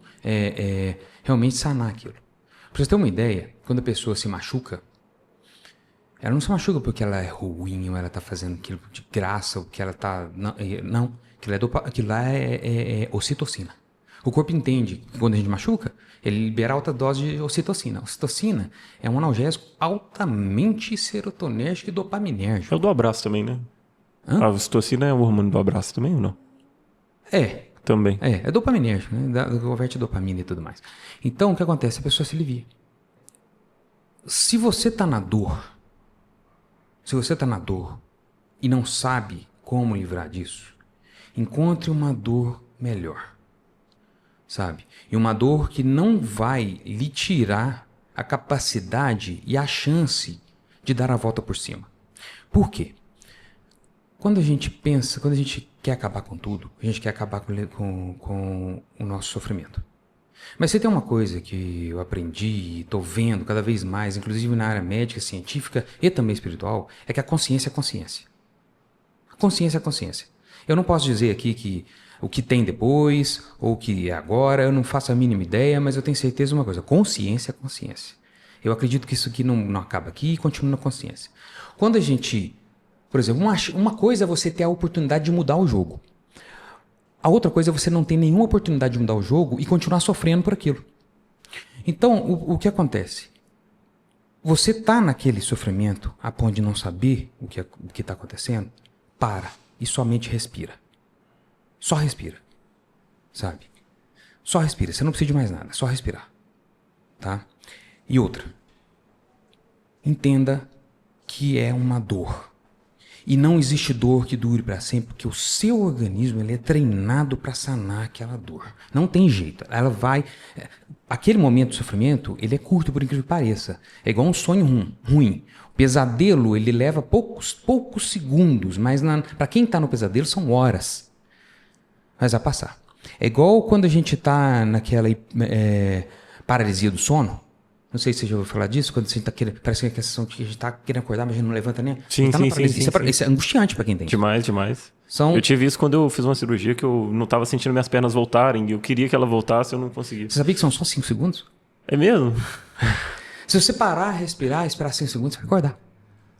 realmente sanar aquilo. Para você ter uma ideia, quando a pessoa se machuca, ela não se machuca porque ela é ruim ou ela está fazendo aquilo de graça ou que ela está... Não, aquilo lá é ocitocina. O corpo entende que quando a gente machuca, ele libera alta dose de ocitocina. A ocitocina é um analgésico altamente serotonérgico e dopaminérgico. É o do abraço também, né? A ocitocina é o hormônio do abraço também ou não? Também. É dopaminérgico, né? Converte dopamina e tudo mais. Então, o que acontece? A pessoa se alivia. Se você está na dor, e não sabe como livrar disso, encontre uma dor melhor, sabe? E uma dor que não vai lhe tirar a capacidade e a chance de dar a volta por cima. Por quê? Quando a gente quer acabar com tudo, a gente quer acabar com o nosso sofrimento. Mas você tem uma coisa que eu aprendi e estou vendo cada vez mais, inclusive na área médica, científica e também espiritual, é que a consciência é consciência. A consciência é consciência. Eu não posso dizer aqui que o que tem depois ou o que é agora, eu não faço a mínima ideia, mas eu tenho certeza de uma coisa, consciência é consciência. Eu acredito que isso aqui não acaba aqui e continua na consciência. Quando a gente, por exemplo, uma coisa é você ter a oportunidade de mudar o jogo. A outra coisa é você não ter nenhuma oportunidade de mudar o jogo e continuar sofrendo por aquilo. Então, o que acontece? Você está naquele sofrimento a ponto de não saber o que está acontecendo? Para e somente respira. Só respira. Sabe? Só respira. Você não precisa de mais nada. Só respirar. Tá? E outra. Entenda que é uma dor. E não existe dor que dure para sempre, porque o seu organismo ele é treinado para sanar aquela dor. Não tem jeito. Ela vai. Aquele momento de sofrimento, ele é curto, por incrível que pareça. É igual um sonho ruim. O pesadelo, ele leva poucos segundos, mas para quem está no pesadelo são horas. Mas vai passar. É igual quando a gente está naquela paralisia do sono. Não sei se você já ouviu falar disso, quando você está querendo. Parece que a sensação que a gente está querendo acordar, mas a gente não levanta nem. Sim. Isso é angustiante para quem tem. Demais. Eu tive isso quando eu fiz uma cirurgia que eu não estava sentindo minhas pernas voltarem. E eu queria que ela voltasse, eu não conseguia. Você sabia que são só 5 segundos? É mesmo? Se você parar, respirar, esperar 5 segundos, você vai acordar.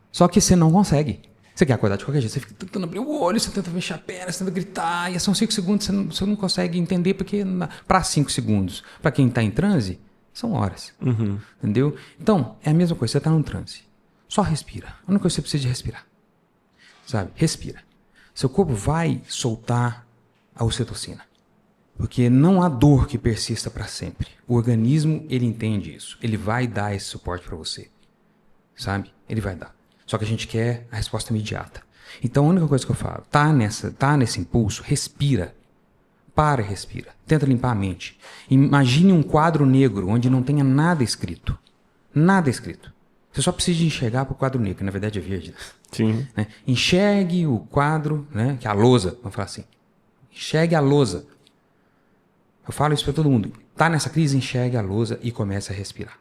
Só que você não consegue. Você quer acordar de qualquer jeito. Você fica tentando abrir o olho, você tenta fechar a perna, você tenta gritar. E são 5 segundos, você não consegue entender, porque para 5 segundos, para quem está em transe, são horas. Uhum. Entendeu? Então, é a mesma coisa. Você está num transe. Só respira. A única coisa que você precisa é respirar. Sabe? Respira. Seu corpo vai soltar a ocitocina. Porque não há dor que persista para sempre. O organismo, ele entende isso. Ele vai dar esse suporte para você. Sabe? Ele vai dar. Só que a gente quer a resposta imediata. Então, a única coisa que eu falo, tá nesse impulso, respira. Para e respira. Tenta limpar a mente. Imagine um quadro negro onde não tenha nada escrito. Nada escrito. Você só precisa enxergar para o quadro negro, que na verdade é verde. Sim. Né? Enxergue o quadro, né? Que é a lousa, vamos falar assim. Enxergue a lousa. Eu falo isso para todo mundo. Tá nessa crise, enxergue a lousa e comece a respirar.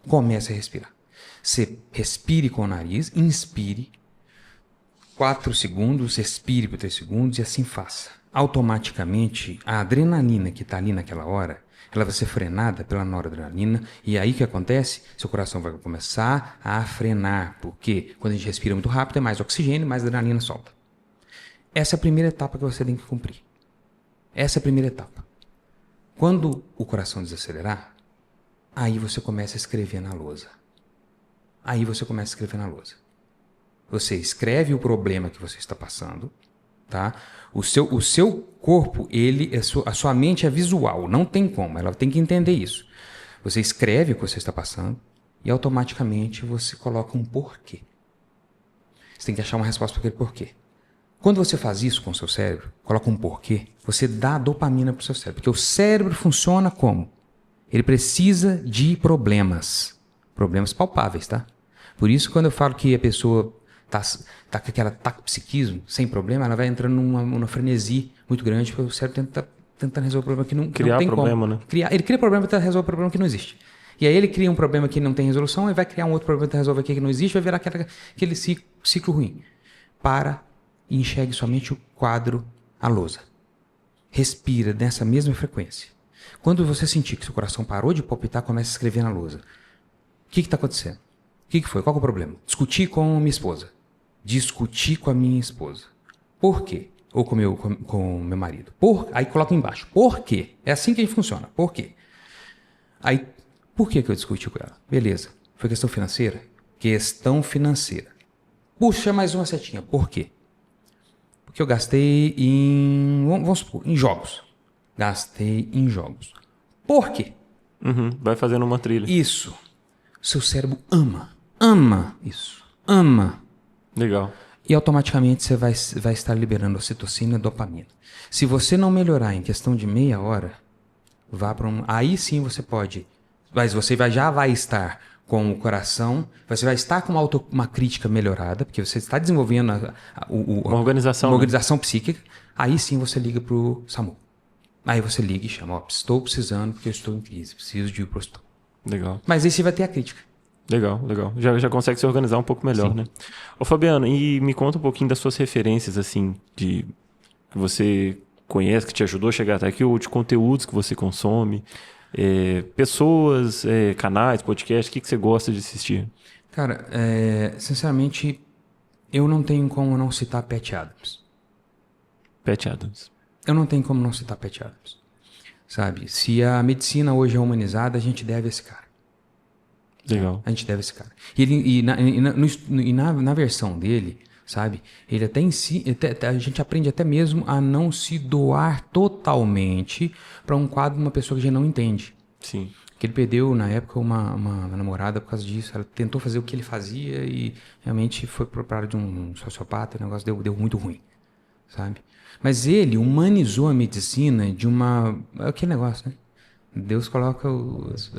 Comece a respirar. Você respire com o nariz, inspire 4 segundos, expire por 3 segundos e assim faça. Automaticamente, a adrenalina que está ali naquela hora, ela vai ser frenada pela noradrenalina e aí o que acontece? Seu coração vai começar a frenar, porque quando a gente respira muito rápido é mais oxigênio, mais adrenalina solta. Essa é a primeira etapa que você tem que cumprir. Essa é a primeira etapa. Quando o coração desacelerar, aí você começa a escrever na lousa. Você escreve o problema que você está passando, tá? O seu corpo, a sua mente é visual, não tem como, ela tem que entender isso. Você escreve o que você está passando e automaticamente você coloca um porquê. Você tem que achar uma resposta para aquele porquê. Quando você faz isso com o seu cérebro, coloca um porquê, você dá dopamina para o seu cérebro. Porque o cérebro funciona como? Ele precisa de problemas. Problemas palpáveis, tá? Por isso, quando eu falo que a pessoa tá com aquela psiquismo, sem problema, ela vai entrando numa frenesi muito grande, porque o cérebro tentando resolver um problema que não tem problema, como. Né? Ele cria problema para resolver um problema que não existe. E aí ele cria um problema que não tem resolução e vai criar um outro problema para resolver aqui que não existe, vai virar aquele ciclo ruim. Para e enxergue somente o quadro, a lousa. Respira nessa mesma frequência. Quando você sentir que seu coração parou de palpitar, comece a escrever na lousa. O que está acontecendo? O que foi? Qual é o problema? Discuti com a minha esposa. Discuti com a minha esposa. Por quê? Ou com o meu marido. Aí coloca embaixo. Por quê? É assim que a gente funciona. Por quê? Aí, por que eu discuti com ela? Beleza. Foi questão financeira? Questão financeira. Puxa mais uma setinha. Por quê? Porque eu gastei em, vamos supor, em jogos. Gastei em jogos. Por quê? Vai fazendo uma trilha. Isso. Seu cérebro ama isso. Ama. Legal. E automaticamente você vai estar liberando ocitocina e dopamina. Se você não melhorar em questão de meia hora, vá para aí sim você pode. Mas você já vai estar com o coração, você vai estar com uma crítica melhorada, porque você está desenvolvendo uma organização, psíquica. Aí sim você liga para o SAMU. Aí você liga e chama, estou precisando porque eu estou em crise, preciso de ir para o hospital. Legal. Mas aí você vai ter a crítica. Legal. Já consegue se organizar um pouco melhor, né? Ô Fabiano, e me conta um pouquinho das suas referências, assim, que você conhece, que te ajudou a chegar até aqui, ou de conteúdos que você consome, pessoas, canais, podcasts, o que você gosta de assistir? Cara, sinceramente, eu não tenho como não citar Pat Adams. Pat Adams. Eu não tenho como não citar Pat Adams. Sabe? Se a medicina hoje é humanizada, a gente deve a esse cara. Legal. A gente deve a esse cara. E na versão dele, sabe? Ele até em si, a gente aprende até mesmo a não se doar totalmente para um quadro de uma pessoa que a gente não entende. Sim. Que ele perdeu, na época, uma namorada por causa disso. Ela tentou fazer o que ele fazia e realmente foi para de um sociopata. O negócio deu muito ruim, sabe? Mas ele humanizou a medicina de uma... É aquele negócio, né? Deus coloca as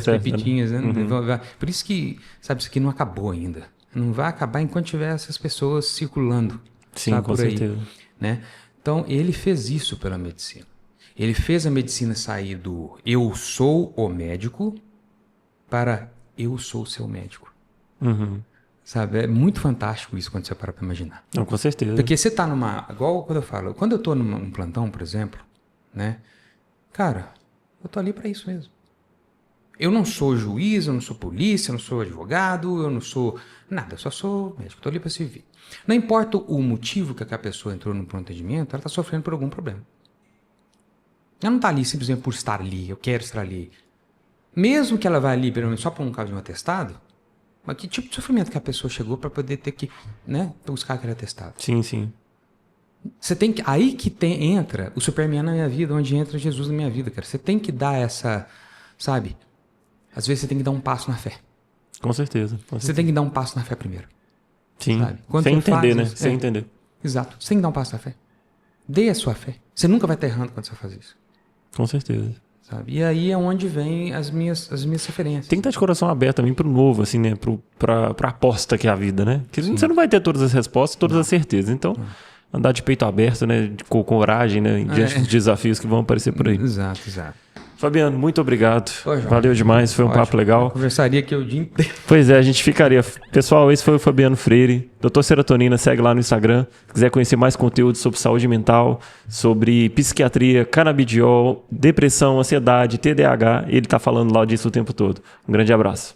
pepitinhas, né? Por isso que, sabe, isso aqui não acabou ainda. Não vai acabar enquanto tiver essas pessoas circulando. Sim, sabe, com certeza. Aí, né? Então, ele fez isso pela medicina. Ele fez a medicina sair do eu sou o médico para eu sou o seu médico. Sabe? É muito fantástico isso quando você para imaginar. Não, com certeza. Porque você tá igual quando eu falo, quando eu tô num plantão, por exemplo, né? Cara, eu tô ali para isso mesmo. Eu não sou juiz, eu não sou polícia, eu não sou advogado, eu não sou nada, eu só sou médico, tô ali para servir. Não importa o motivo que a pessoa entrou no pronto atendimento, ela tá sofrendo por algum problema. Ela não tá ali simplesmente por estar ali, eu quero estar ali. Mesmo que ela vá ali, pelo menos só por um caso de um atestado, mas que tipo de sofrimento que a pessoa chegou para poder ter que, né, buscar aquele atestado? Sim. Você tem que... Aí que entra o Superman na minha vida, onde entra Jesus na minha vida, cara. Você tem que dar essa... Sabe? Às vezes você tem que dar um passo na fé. Com certeza. Você tem que dar um passo na fé primeiro. Sim. Sem entender, né? Sem entender. Exato. Você tem que dar um passo na fé. Dê a sua fé. Você nunca vai estar errando quando você faz isso. Com certeza. Sabe? E aí é onde vem as minhas referências. Tem que estar de coração aberto também pro novo, assim, né? Pra aposta que é a vida, né? Porque você não vai ter todas as respostas, todas as certezas. Então, andar de peito aberto, né? Com coragem, né? Diante dos desafios que vão aparecer por aí. Exato. Fabiano, muito obrigado. Valeu demais, foi um papo legal. Eu conversaria aqui o dia inteiro. Pois é, a gente ficaria. Pessoal, esse foi o Fabiano Freire, Dr. Serotonina, segue lá no Instagram. Se quiser conhecer mais conteúdo sobre saúde mental, sobre psiquiatria, canabidiol, depressão, ansiedade, TDAH, ele está falando lá disso o tempo todo. Um grande abraço.